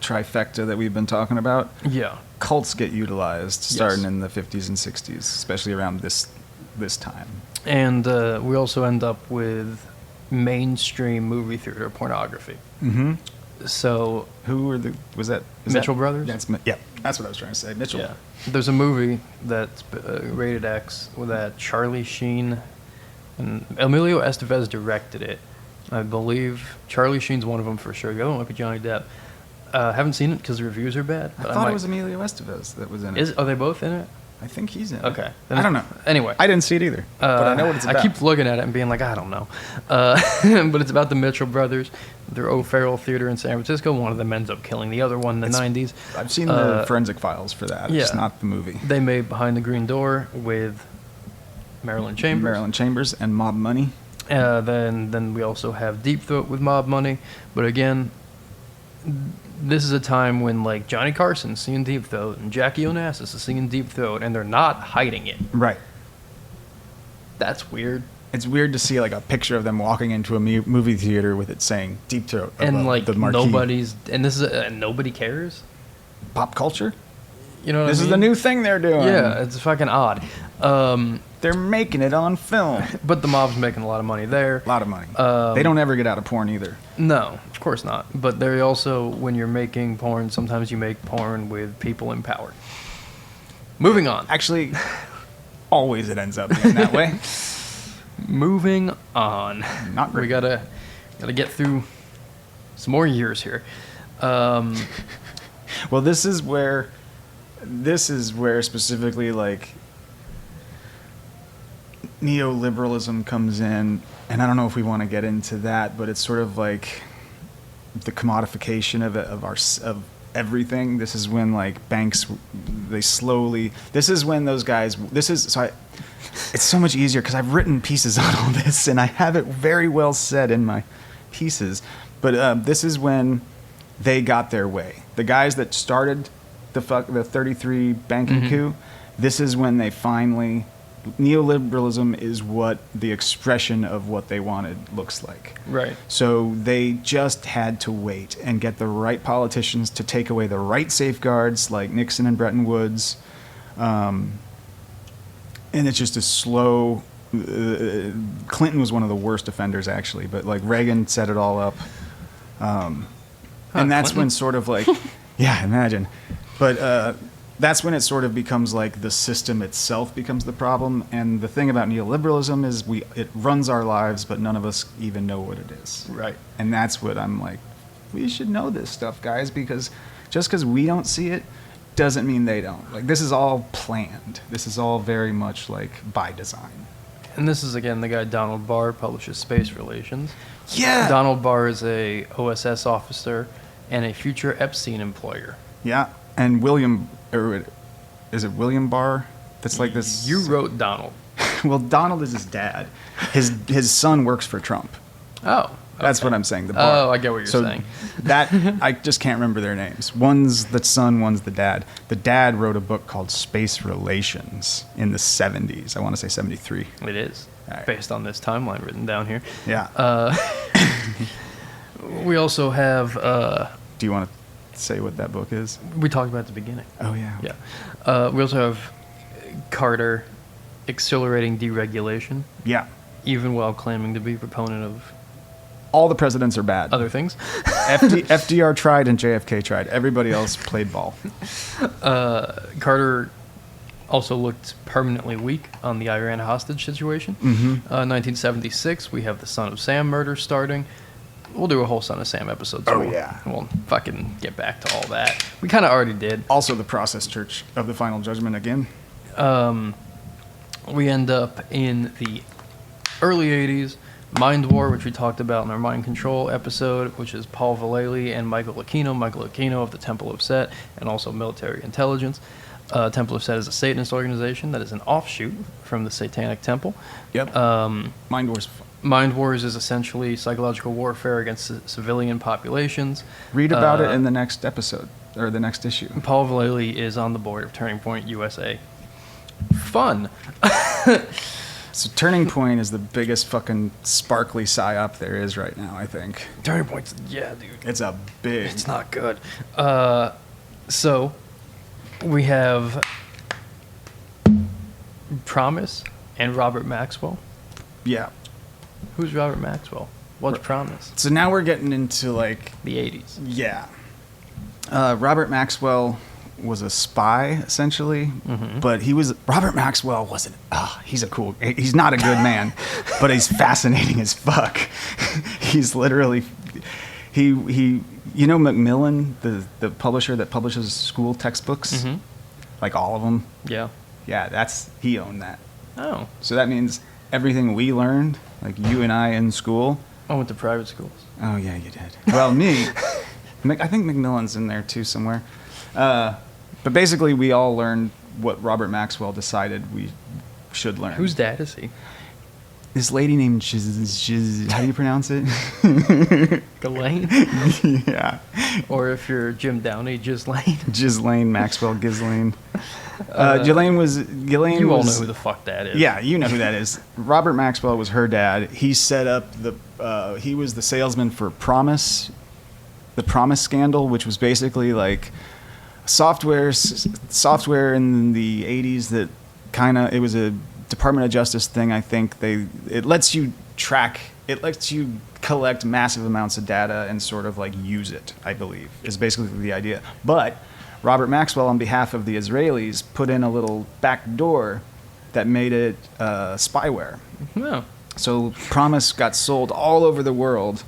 trifecta that we've been talking about. Yeah. Cults get utilized starting in the 50s and 60s, especially around this time. And we also end up with mainstream movie theater pornography. Mm-hmm. So Mitchell Brothers? That's what I was trying to say. Mitchell. Yeah. There's a movie that's rated X that Charlie Sheen and Emilio Estevez directed it. I believe Charlie Sheen's one of them for sure. The other one might be Johnny Depp. Haven't seen it because the reviews are bad. I thought it was Emilio Estevez that was in it. Are they both in it? I think he's in it. Okay. I don't know. Anyway. I didn't see it either, but I know what it's about. I keep looking at it and being like, I don't know. But it's about the Mitchell brothers. They're O'Farrell Theater in San Francisco. One of them ends up killing the other one in the 90s. I've seen the forensic files for that. It's not the movie. They made Behind the Green Door with Marilyn Chambers. And Mob Money. Then we also have Deep Throat with Mob Money. But again, this is a time when like Johnny Carson's singing Deep Throat and Jackie Onassis is singing Deep Throat, and they're not hiding it. Right. That's weird. It's weird to see like a picture of them walking into a movie theater with it saying Deep Throat and like the marquee. Nobody cares. Pop culture. You know what I mean? This is the new thing they're doing. Yeah, it's fucking odd. They're making it on film. But the mob's making a lot of money there. A lot of money. They don't ever get out of porn either. No, of course not. But they also, when you're making porn, sometimes you make porn with people in power. Moving on. Actually, always it ends up being that way. Moving on. Not great. We gotta get through some more years here. Well, this is where specifically like neoliberalism comes in, and I don't know if we want to get into that, but it's sort of like the commodification of everything. This is when like banks, this is when those guys, it's so much easier because I've written pieces on all this and I have it very well said in my pieces, but this is when they got their way. The guys that started the 33 banking coup, this is when they finally, neoliberalism is what the expression of what they wanted looks like. Right. So they just had to wait and get the right politicians to take away the right safeguards like Nixon and Bretton Woods. And it's just a slow, Clinton was one of the worst offenders actually, but like Reagan set it all up. And that's Clinton? when sort of like, yeah, imagine. But that's when it sort of becomes like the system itself becomes the problem. And the thing about neoliberalism is it runs our lives, but none of us even know what it is. Right. And that's what I'm like, we should know this stuff, guys, because just because we don't see it doesn't mean they don't. Like, this is all planned. This is all very much like by design. And this is, again, the guy Donald Barr publishes Space Relations. Yeah. Donald Barr is a OSS officer and a future Epstein employer. Yeah. And is it William Barr? That's like this. You wrote Donald. Well, Donald is his dad. His son works for Trump. Oh. That's what I'm saying. The Barr. Oh, I get what you're saying. That I just can't remember their names. One's the son, one's the dad. The dad wrote a book called Space Relations in the 70s. I want to say 73. It is. Right. Based on this timeline written down here. Yeah. We also have, Do you want to say what that book is? we talked about at the beginning. Oh, yeah. Yeah. We also have Carter accelerating deregulation, Yeah. even while claiming to be a proponent of All the presidents are bad. other things. FDR tried and JFK tried. Everybody else played ball. Carter also looked permanently weak on the Iran hostage situation. 1976, we have the Son of Sam murder starting. We'll do a whole Son of Sam episode. Oh, we'll- yeah. We'll fucking get back to all that. We kind of already did. Also, the Process Church of the Final Judgment again. We end up in the early 80s. Mind War, which we talked about in our Mind Control episode, which is Paul Vallely and Michael Aquino. Michael Aquino of the Temple of Set and also military intelligence. Temple of Set is a Satanist organization that is an offshoot from the Satanic Temple. Yep. Mind Wars. Mind Wars is essentially psychological warfare against civilian populations. Read about it in the next episode, or the next issue. Paul Vallely is on the board of Turning Point USA. Fun. So Turning Point is the biggest fucking sparkly psyop there is right now, I think. Turning Point's, yeah, dude. It's a big... It's not good. So, we have Promise and Robert Maxwell. Yeah. Who's Robert Maxwell? What's Promise? So now we're getting into, like... The 80s. Yeah. Robert Maxwell was a spy, essentially. But Robert Maxwell wasn't... he's a cool... He's not a good man, but he's fascinating as fuck. He's literally... He you know Macmillan, the publisher that publishes school textbooks? Like all of them? Yeah. Yeah, he owned that. Oh. So that means everything we learned, like you and I in school... I went to private schools. Oh, yeah, you did. Well, me... I think Macmillan's in there, too, somewhere. But basically, we all learned what Robert Maxwell decided we should learn. Whose dad is he? This lady named how do you pronounce it? Ghislaine? Yeah. Or if you're Jim Downey, Ghislaine. Ghislaine Maxwell, Ghislaine. Ghislaine was... You all know who the fuck that is. Yeah, you know who that is. Robert Maxwell was her dad. He set up he was the salesman for Promise, the Promise scandal, which was basically like software in the 80s that it was a Department of Justice thing, I think. It lets you collect massive amounts of data and sort of like use it, I believe, is basically the idea. But Robert Maxwell, on behalf of the Israelis, put in a little back door that made it spyware. No. So Promise got sold all over the world,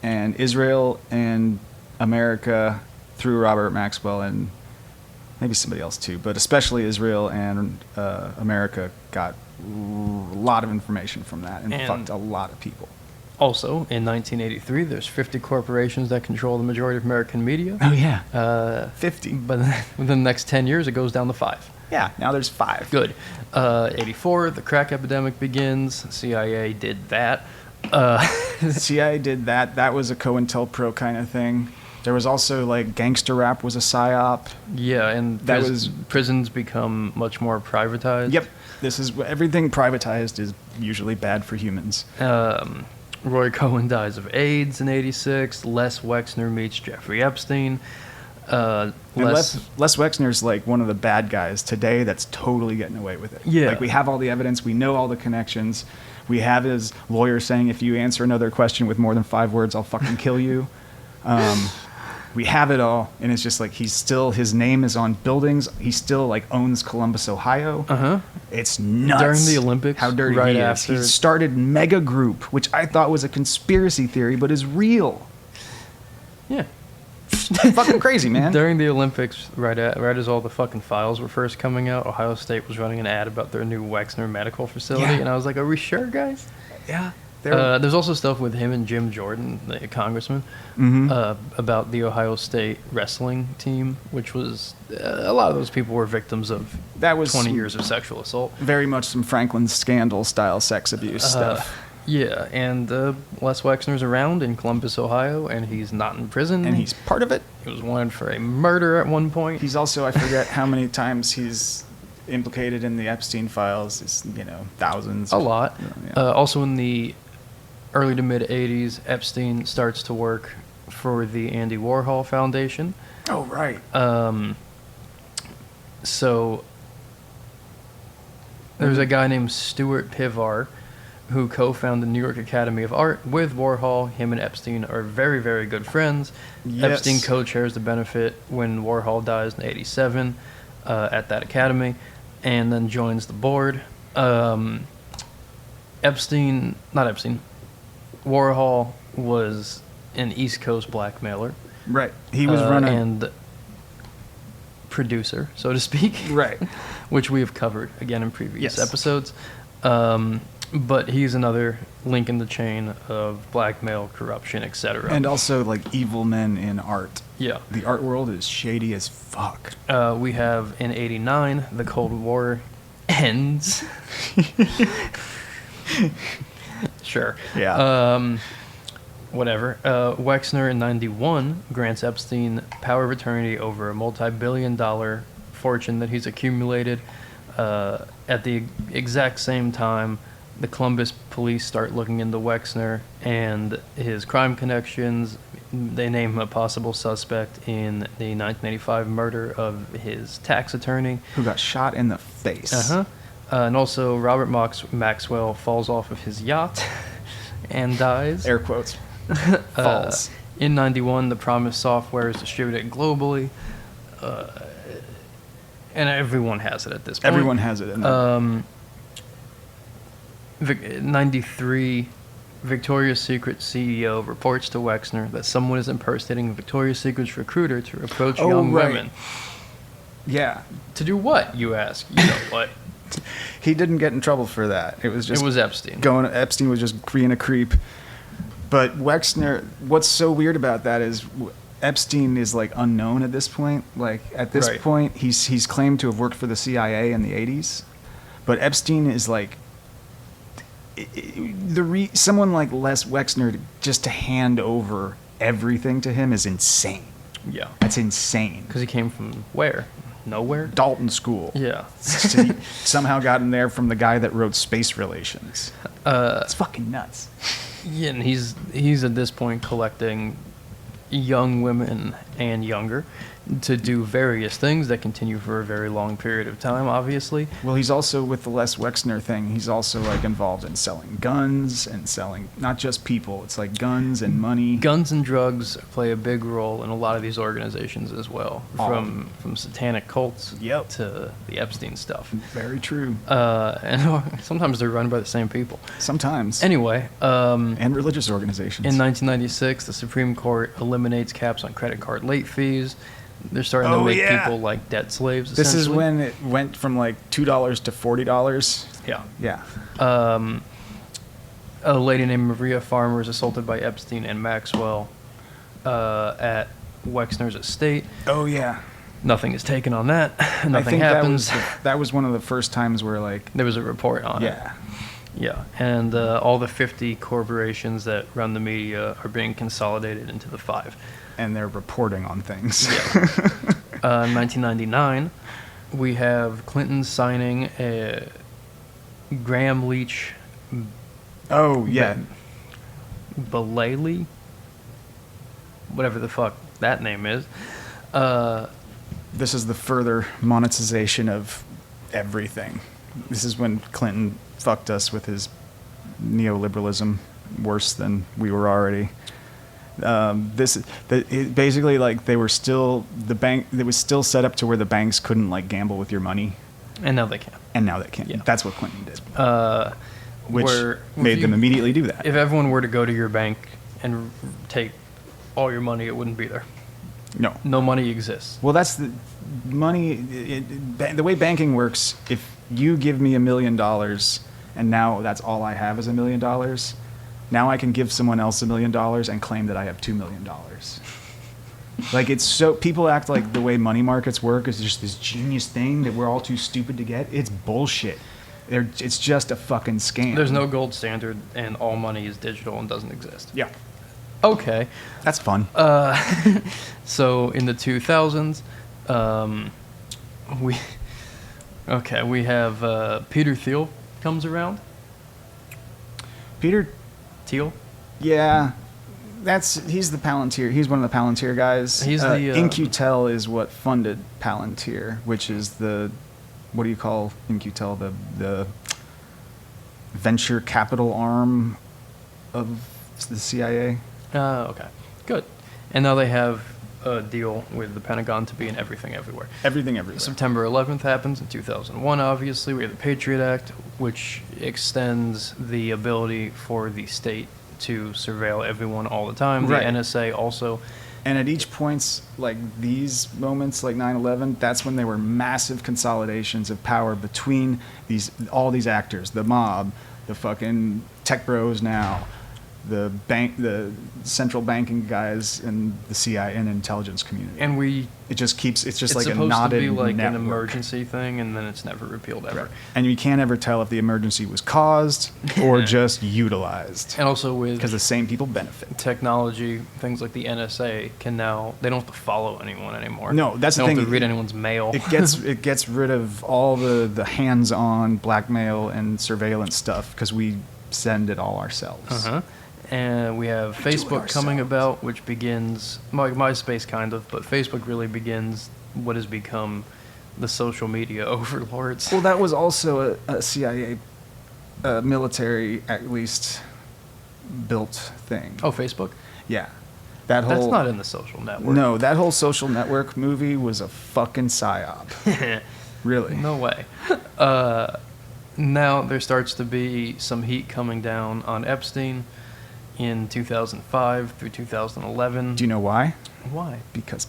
and Israel and America, through Robert Maxwell and maybe somebody else too, but especially Israel and America got a lot of information from that and fucked a lot of people. Also, in 1983, there's 50 corporations that control the majority of American media. Oh, yeah. 50. But within the next 10 years, it goes down to 5. Yeah, now there's 5. Good. 84, the crack epidemic begins. CIA did that. CIA did that. That was a COINTELPRO kind of thing. There was also, like, gangster rap was a psyop. Yeah, and prisons become much more privatized. Yep. Everything privatized is usually bad for humans. Roy Cohn dies of AIDS in 86. Les Wexner meets Jeffrey Epstein. Les Wexner's like one of the bad guys today that's totally getting away with it. Yeah. Like, we have all the evidence. We know all the connections. We have his lawyer saying, if you answer another question with more than 5 words, I'll fucking kill you. We have it all, and it's just like his name is on buildings. He still like owns Columbus, Ohio. Uh-huh. It's nuts. During the Olympics, how dirty right he after. is. He started Mega Group, which I thought was a conspiracy theory, but is real. Yeah. Fucking crazy, man. During the Olympics, right as all the fucking files were first coming out, Ohio State was running an ad about their new Wexner medical facility, Yeah. and I was like, are we sure, guys? Yeah. There's also stuff with him and Jim Jordan, the congressman, about the Ohio State wrestling team, which was a lot of those people were victims of 20 years of sexual assault. Very much some Franklin scandal style sex abuse stuff. Yeah, and Les Wexner's around in Columbus, Ohio, and he's not in prison. And he's part of it. He was wanted for a murder at one point. He's also, I forget how many times he's implicated in the Epstein files. It's, thousands. A lot. Yeah. Also in the early to mid 80s, Epstein starts to work for the Andy Warhol Foundation. Oh, right. So there's a guy named Stuart Pivar who co-founded the New York Academy of Art with Warhol. Him and Epstein are very, very good friends. Yes. Epstein co-chairs the benefit when Warhol dies in 87 at that academy, and then joins the board. Warhol was an East Coast blackmailer. Right. He was running. And producer, so to speak. Right. Which we have covered again in previous Yes. episodes. But he's another link in the chain of blackmail, corruption, etc. And also, like, evil men in art. Yeah. The art world is shady as fuck. We have in 89, the Cold War ends. Sure. Yeah. Whatever. Wexner in 91 grants Epstein power of attorney over a multi-billion-dollar fortune that he's accumulated. At the exact same time, the Columbus police start looking into Wexner and his crime connections. They name him a possible suspect in the 1985 murder of his tax attorney. Who got shot in the face. Uh-huh. And also, Robert Maxwell falls off of his yacht and dies. Air quotes. Falls. In 91, the Promise software is distributed globally. And everyone has it at this point. Everyone has it. 93, Victoria's Secret CEO reports to Wexner that someone is impersonating Victoria's Secret's recruiter to approach young women. Yeah. To do what, you ask? You know what? He didn't get in trouble for that. It was just... It was Epstein. Epstein was just being a creep. But Wexner... What's so weird about that is... Epstein is, like, unknown at this point. Like, at this Right. point, he's claimed to have worked for the CIA in the 80s. But Epstein is, like... someone like Les Wexner, just to hand over everything to him is insane. Yeah. That's insane. Because he came from where? Nowhere? Dalton School. Yeah. So he somehow got in there from the guy that wrote Space Relations. It's fucking nuts. Yeah, and he's at this point collecting young women and younger to do various things that continue for a very long period of time, obviously. Well, he's also, with the Les Wexner thing, he's also, like, involved in selling guns and selling not just people. It's like guns and money. Guns and drugs play a big role in a lot of these organizations as well, from satanic cults Yep. to the Epstein stuff. Very true. And sometimes they're run by the same people. Sometimes. Anyway, And religious organizations. in 1996, the Supreme Court eliminates caps on credit card late fees. They're starting to make people like debt slaves. This is essentially. when it went from like $2 to $40. Yeah. Yeah. A lady named Maria Farmer is assaulted by Epstein and Maxwell at Wexner's estate. Oh yeah. Nothing is taken on that. Nothing I think happens. that was one of the first times where, like, There was a report on it. yeah. Yeah. And all the 50 corporations that run the media are being consolidated into the 5. And they're reporting on things. Yeah. 1999, we have Clinton signing a Graham Leach Oh yeah. Belaley, whatever the fuck that name is. This is the further monetization of everything. This is when Clinton fucked us with his neoliberalism worse than we were already. Basically, like, they were still the bank. It was still set up to where the banks couldn't, like, gamble with your money, And now they can. and now they can. Yeah. That's what Clinton did, which Where- made if them you- immediately do that. If everyone were to go to your bank and take all your money, it wouldn't be there. No. No money exists. Well, that's the money. The way banking works, if you give me $1 million and now that's all I have is $1 million, now I can give someone else $1 million and claim that I have $2 million. Like, it's so, people act like the way money markets work is just this genius thing that we're all too stupid to get. It's bullshit. It's just a fucking scam. There's no gold standard, and all money is digital and doesn't exist. Yeah. Okay. That's fun. So in the 2000s, we have Peter Thiel comes around. Peter Teal. Yeah, he's the Palantir. He's one of the Palantir guys. He's the In-Q-Tel is what funded Palantir, which is the, what do you call In-Q-Tel? The venture capital arm of the CIA. Okay, good. And now they have a deal with the Pentagon to be in everything everywhere. Everything everywhere. September 11th happens in 2001, obviously. We have the Patriot Act, which extends the ability for the state to surveil everyone all the time. The Right. NSA also. And at each points, like these moments, like 9/11, that's when there were massive consolidations of power between all these actors, the mob, the fucking tech bros now, the central banking guys, and the CIA and intelligence community. And it's just like a supposed knotted to be like network. an emergency thing, and then it's never repealed ever. Right. And you can't ever tell if the emergency was caused or just utilized. And also with Because the same people benefit. technology, things like the NSA can now, they don't have to follow anyone anymore. No, that's they the don't thing. have to read anyone's mail. It gets rid of all the hands-on blackmail and surveillance stuff because we send it all ourselves. Uh-huh. And we have Facebook coming about, which begins, MySpace kind of, but Facebook really begins what has become the social media overlords. Well, that was also a CIA military, at least, built thing. Oh, Facebook? Yeah. That's not in the Social Network. No, that whole Social Network movie was a fucking psyop. Really. No way. Now there starts to be some heat coming down on Epstein in 2005 through 2011. Do you know why? Why? Because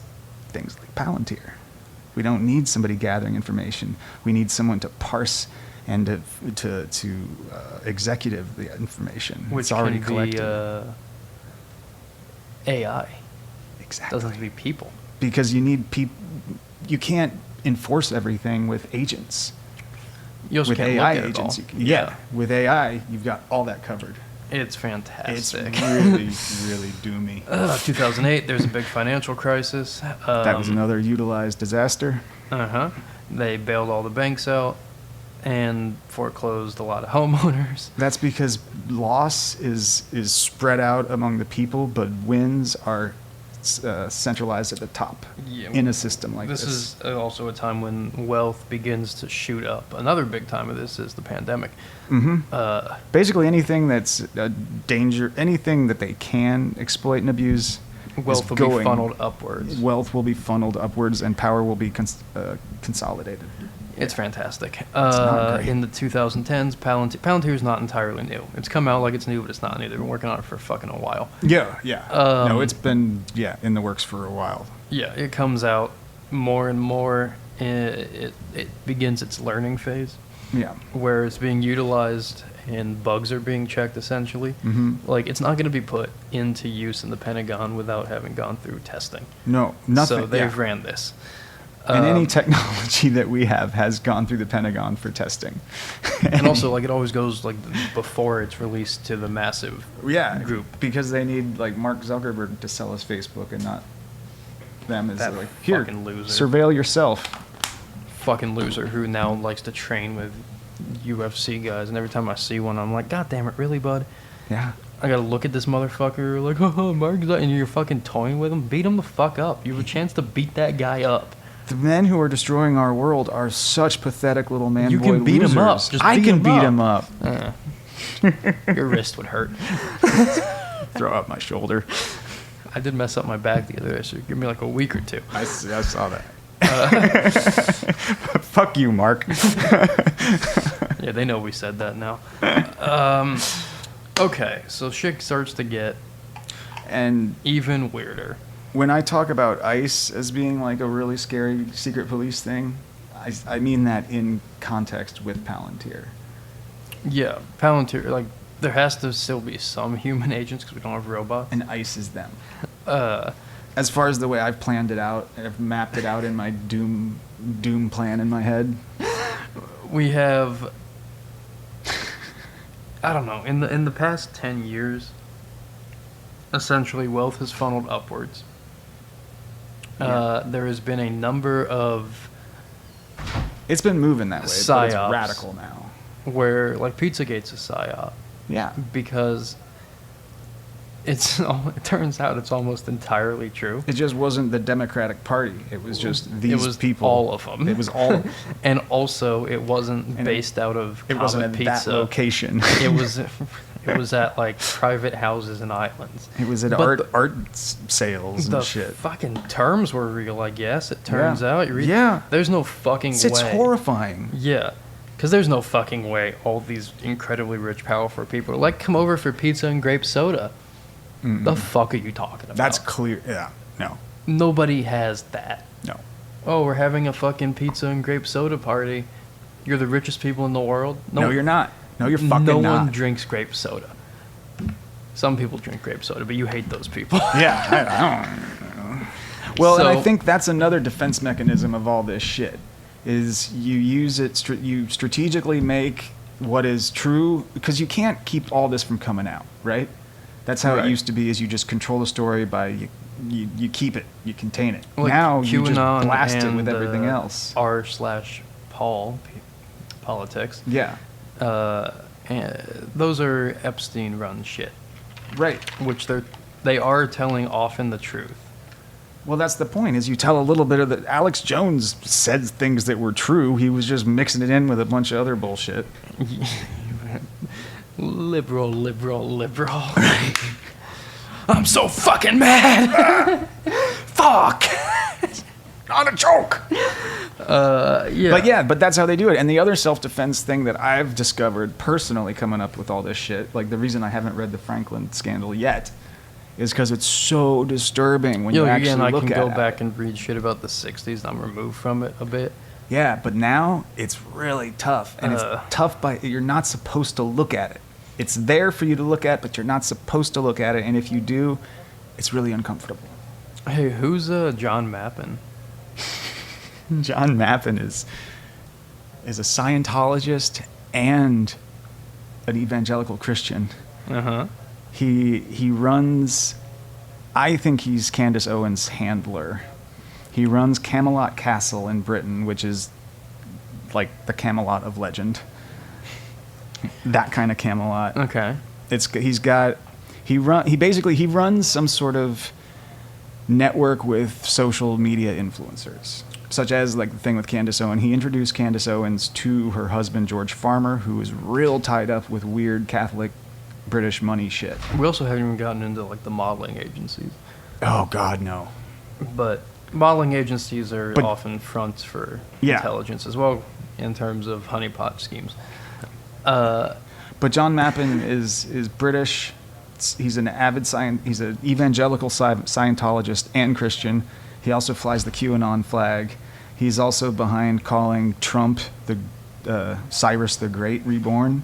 things like Palantir. We don't need somebody gathering information. We need someone to parse and to executive the information. Which it's already can collected. Be AI. Exactly. Doesn't have to be people. Because you need people. You can't enforce everything with agents. You also With can't AI look at agents, it all. yeah. With AI, you've got all that covered. It's fantastic. It's really, really doomy. 2008, there's a big financial crisis. That was another utilized disaster. Uh-huh. They bailed all the banks out and foreclosed a lot of homeowners. That's because loss is spread out among the people, but wins are centralized at the top in a system like this. This is also a time when wealth begins to shoot up. Another big time of this is the pandemic. Mm-hmm. Basically, anything that's a danger, anything that they can exploit and abuse, wealth will be funneled upwards. Wealth will be funneled upwards, and power will be consolidated. It's fantastic. not great. In the 2010s, Palantir is not entirely new. It's come out like it's new, but it's not new. They've been working on it for fucking a while. Yeah. No, it's been in the works for a while. Yeah, it comes out more and more. It begins its learning phase. Yeah. Where it's being utilized and bugs are being checked, essentially. Mm-hmm. Like, it's not going to be put into use in the Pentagon without having gone through testing. No, nothing. So they've ran this. And any technology that we have has gone through the Pentagon for testing. And also, like, it always goes, like, before it's released to the massive group. Because they need, like, Mark Zuckerberg to sell us Facebook and not them as, That like, here, fucking loser. surveil yourself. Fucking loser who now likes to train with UFC guys. And every time I see one, I'm like, God damn it, really, bud? Yeah. I gotta look at this motherfucker like, oh, Mark Zuckerberg, and you're fucking toying with him? Beat him the fuck up. You have a chance to beat that guy up. The men who are destroying our world are such pathetic little man You boy can beat losers. him up. Just I beat can him beat up. him up. Your wrist would hurt. Throw out my shoulder. I did mess up my back the other day, so give me like a week or two. I saw that. Fuck you, Mark. Yeah, they know we said that now. Okay, so shit starts to get And even weirder. when I talk about ICE as being like a really scary secret police thing, I mean that in context with Palantir. Yeah, Palantir, like, there has to still be some human agents because we don't have robots. And ICE is them. Uh, As far as the way I've planned it out, I've mapped it out in my doom plan in my head. we have, I don't know, in the past 10 years, essentially wealth has funneled upwards. There has been a number of It's been moving that way, but it's Psyops. radical now. where, like, Pizzagate's a psyop Yeah. because It turns out it's almost entirely true. It just wasn't the Democratic Party. It was just these It was people. all of them. It was all. And also, it wasn't based out of It wasn't Comet at that Pizza. location. It was at like private houses and islands. It was at But art sales and the shit. fucking terms were real, I guess. It turns out. You read, Yeah. There's no fucking way. It's horrifying. Yeah. Because there's no fucking way all these incredibly rich, powerful people are like, come over for pizza and grape soda. The fuck are you talking about? That's clear. Yeah. No. Nobody has that. No. Oh, we're having a fucking pizza and grape soda party. You're the richest people in the world? No, you're not. No, you're fucking no not. one drinks grape soda. Some people drink grape soda, but you hate those people. Yeah, I don't know. Well, and I So- think that's another defense mechanism of all this shit. Is you use it, you strategically make what is true, because you can't keep all this from coming out, right? That's how Right. it used to be. Is you just control the story by you keep it, you contain it. Like now you just QAnon blast it and with everything else. r/Paul politics. Yeah, And those are Epstein run shit, right. which they are telling often the truth. Well, that's the point. Is you tell a little bit of the. Alex Jones said things that were true. He was just mixing it in with a bunch of other bullshit. Liberal. I'm so fucking mad. Fuck. Not a joke. Yeah. But that's how they do it. And the other self-defense thing that I've discovered personally coming up with all this shit, like the reason I haven't read the Franklin scandal yet, is because it's so disturbing when you actually again, I look can at go it. back and read shit about the 60s. I'm removed from it a bit. Yeah, but now it's really tough. And it's tough you're not supposed to look at it. It's there for you to look at, but you're not supposed to look at it. And if you do, it's really uncomfortable. Hey, who's John Mappin? John Mappin is a Scientologist and an evangelical Christian. Uh-huh. He runs, I think he's Candace Owens' handler. He runs Camelot Castle in Britain, which is like the Camelot of legend. That kind of Camelot. Okay. He runs some sort of network with social media influencers, such as like the thing with Candace Owens. He introduced Candace Owens to her husband George Farmer, who is real tied up with weird Catholic British money shit. We also haven't even gotten into like the modeling agencies, Oh God, no. but modeling agencies are But- often fronts for Yeah. intelligence as well in terms of honeypot schemes. But John Mappin is British. He's an he's an evangelical Scientologist and Christian. He also flies the QAnon flag. He's also behind calling Trump the Cyrus the Great reborn.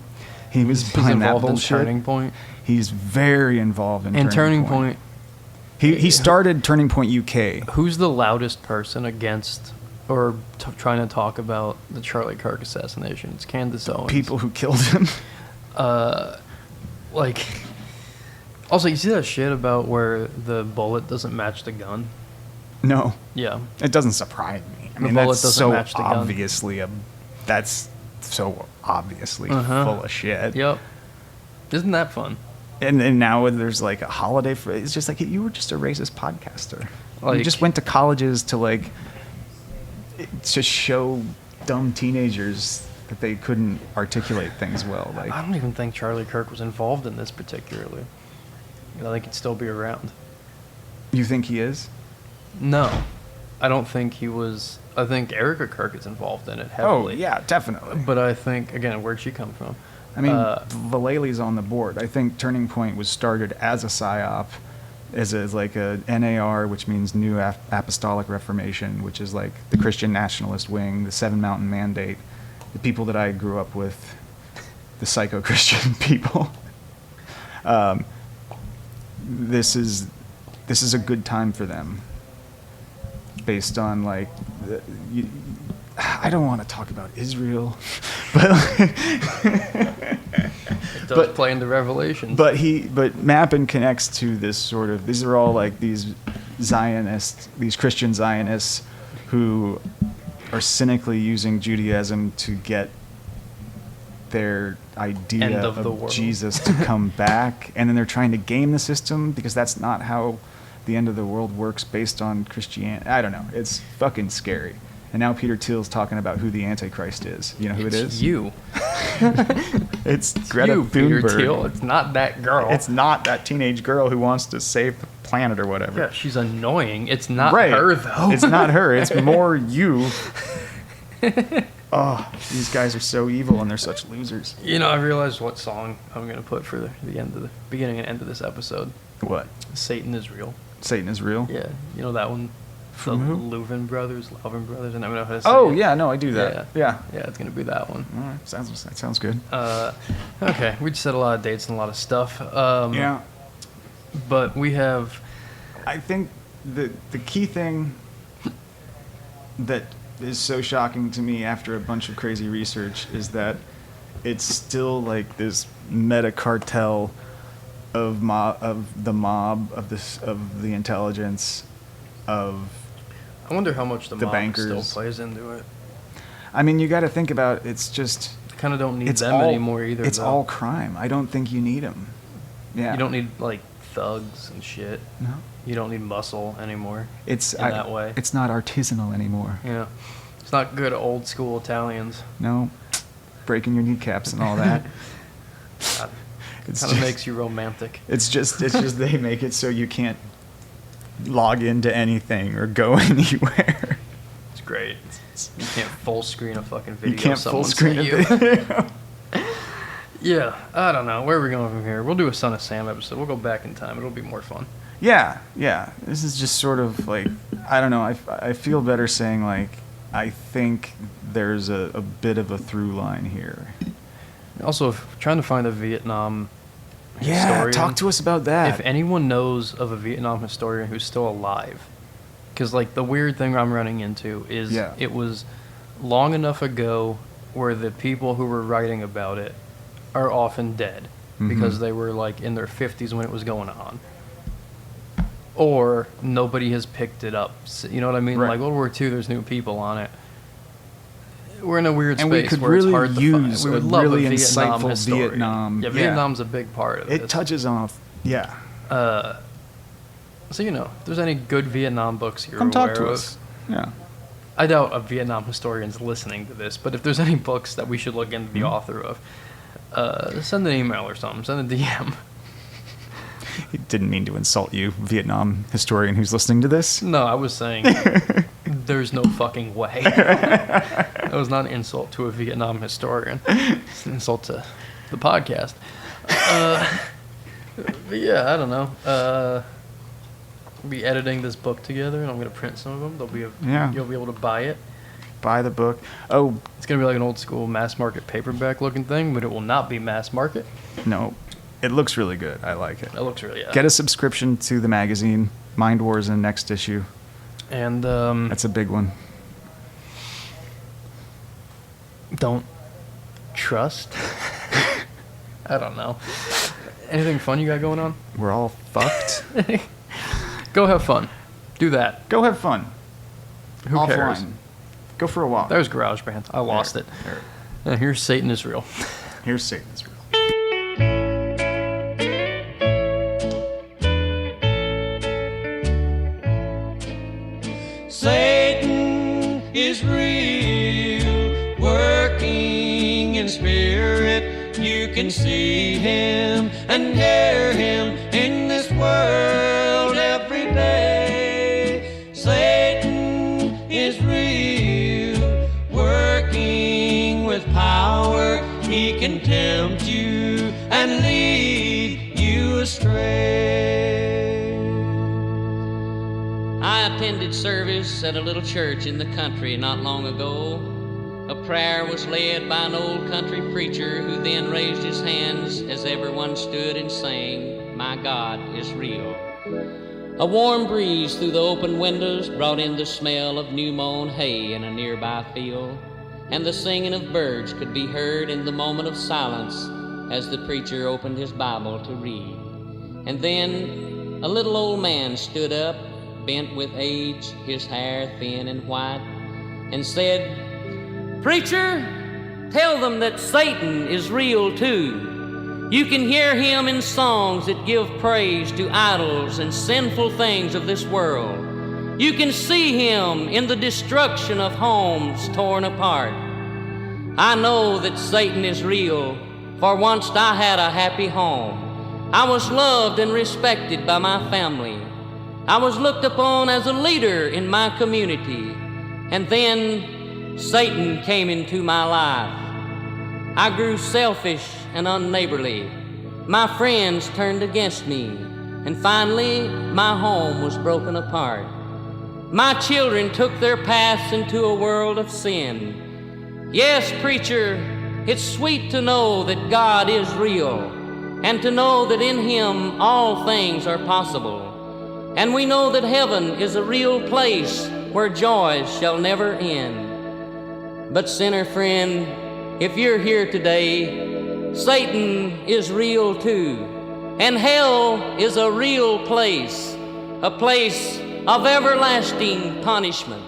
He was He's behind that involved in bullshit. Turning Point. He's very involved in And Turning Point. He started Turning Point UK. Who's the loudest person against or trying to talk about the Charlie Kirk assassination? It's Candace Owens. People who killed him. Like, also, you see that shit about where the bullet doesn't match the gun? No, Yeah. it doesn't surprise me. I The mean, bullet that's doesn't so match the gun. obviously that's so obviously Uh-huh. full of shit. Yep. Isn't that fun? And now there's like a holiday for it's just like you were just a racist podcaster. You Like- just went to colleges to show dumb teenagers that they couldn't articulate things well. Like I don't even think Charlie Kirk was involved in this particularly. I think he'd still be around. you think he is? No. I don't think he was. I think Erica Kirk is involved in it Oh heavily. yeah, definitely. But I think, again, where'd she come from? I mean, Vallely's on the board. I think Turning Point was started as a PSYOP, as like a NAR, which means New Apostolic Reformation, which is like the Christian nationalist wing, the Seven Mountain Mandate, the people that I grew up with, the psycho-Christian people. This is a good time for them, based on like, I don't want to talk about Israel, but. It does play into Revelation. But Mappin connects to this sort of, these are all like these Zionists, these Christian Zionists who are cynically using Judaism to get their idea End of the world. Jesus to come back, and then they're trying to game the system because that's not how the end of the world works based on Christianity. I don't know. It's fucking scary. And now Peter Thiel's talking about who the Antichrist is. You know who it is? You. It's Greta you, Peter Thunberg. Thiel. It's not that girl. It's not that teenage girl who wants to save the planet or whatever. Yeah, she's annoying. It's not Right. her, though. It's not her. It's more you. Oh, these guys are so evil and they're such losers. You know, I realized what song I'm going to put for the end of the beginning and end of this episode. What? Satan is Real. Satan is real? Yeah, you know that one? From the who? Louvin Brothers, I never know how to say Oh, it. yeah, no, I do that. Yeah. Yeah, it's going to be that one. All right, that sounds good. Okay, we just said a lot of dates and a lot of stuff. Yeah. But we have... I think the key thing that is so shocking to me after a bunch of crazy research is that it's still like this meta cartel of the mob of the intelligence of I wonder how much the mob bankers. still plays into it. I mean, you got to think about it's just I kind of don't need it's them all, anymore either. It's though. all crime. I don't think you need them. Yeah. You don't need like thugs and shit. No. You don't need muscle anymore. It's in that way. It's not artisanal anymore. Yeah, it's not good old school Italians. No, breaking your kneecaps and all that. God, It's kind of just- makes you romantic. It's just they make it so you can't log into anything or go anywhere. It's great. You can't full screen a fucking video. You can't full someone screen sent a you. video. Yeah, I don't know. Where are we going from here? We'll do a Son of Sam episode. We'll go back in time. It'll be more fun. Yeah. This is just sort of like, I don't know. I feel better saying like, I think there's a bit of a through line here. Also, trying to find a Vietnam Yeah, historian. talk to us about that. If anyone knows of a Vietnam historian who's still alive, because like the weird thing I'm running into is it was long enough ago where the people who were writing about it are often dead because they were like in their 50s when it was going on, or nobody has picked it up. You know what I mean? Right. Like World War II, there's new people on it. We're in a weird And space we could where really it's hard to use find. We a would love really a Vietnam insightful historian. Vietnam. Yeah, Yeah. Vietnam's a big part of It this. touches on, yeah. So, you know, if there's any good Vietnam books you're Come aware talk to of, us. Yeah. I doubt a Vietnam historian's listening to this, but if there's any books that we should look into the author of, send an email or something. Send a DM. He didn't mean to insult you, Vietnam historian who's listening to this. No, I was saying there's no fucking way. That was not an insult to a Vietnam historian. It's an insult to the podcast. But yeah, I don't know. We'll be editing this book together, and I'm going to print some of them. You'll be able to buy it. Buy the book. Oh, It's going to be like an old school mass market paperback looking thing, but it will not be mass market. no. It looks really good. I like it. It looks really, Get a subscription to the magazine. Mind Wars in next issue. And That's a big one. don't trust. I don't know. Anything fun you got going on? We're all fucked. Go have fun. Do that. Go have fun. Who Offline. cares? Go for a walk. There's GarageBand. I lost it. There. Here's Satan is Real. Here's Satan's real. Satan is real, working in spirit. You can see him and hear him in this world every day. Satan is real, working with power. He can tempt you and lead you astray. I attended service at a little church in the country not long ago. A prayer was led by an old country preacher who then raised his hands as everyone stood and sang, "My God is real." A warm breeze through the open windows brought in the smell of new-mown hay in a nearby field, and the singing of birds could be heard in the moment of silence as the preacher opened his Bible to read. And then a little old man stood up, bent with age, his hair thin and white, and said, "Preacher, Tell them that Satan is real too. You can hear him in songs that give praise to idols and sinful things of this world. You can see him in the destruction of homes torn apart. I know that Satan is real, for once I had a happy home. I was loved and respected by my family. I was looked upon as a leader in my community. And then Satan came into my life. I grew selfish and unneighborly. My friends turned against me. And finally, my home was broken apart. My children took their paths into a world of sin. Yes, preacher, it's sweet to know that God is real and to know that in him all things are possible. And we know that heaven is a real place where joys shall never end. But sinner friend, if you're here today, Satan is real too, and hell is a real place, a place of everlasting punishment.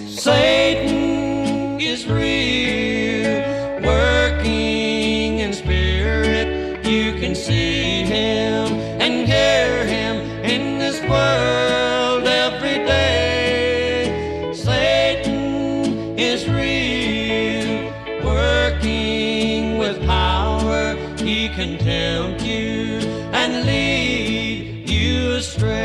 Satan is real, working in spirit. You can see him and hear him in this world every day. Satan is real, working with power. He can tempt you and lead you astray.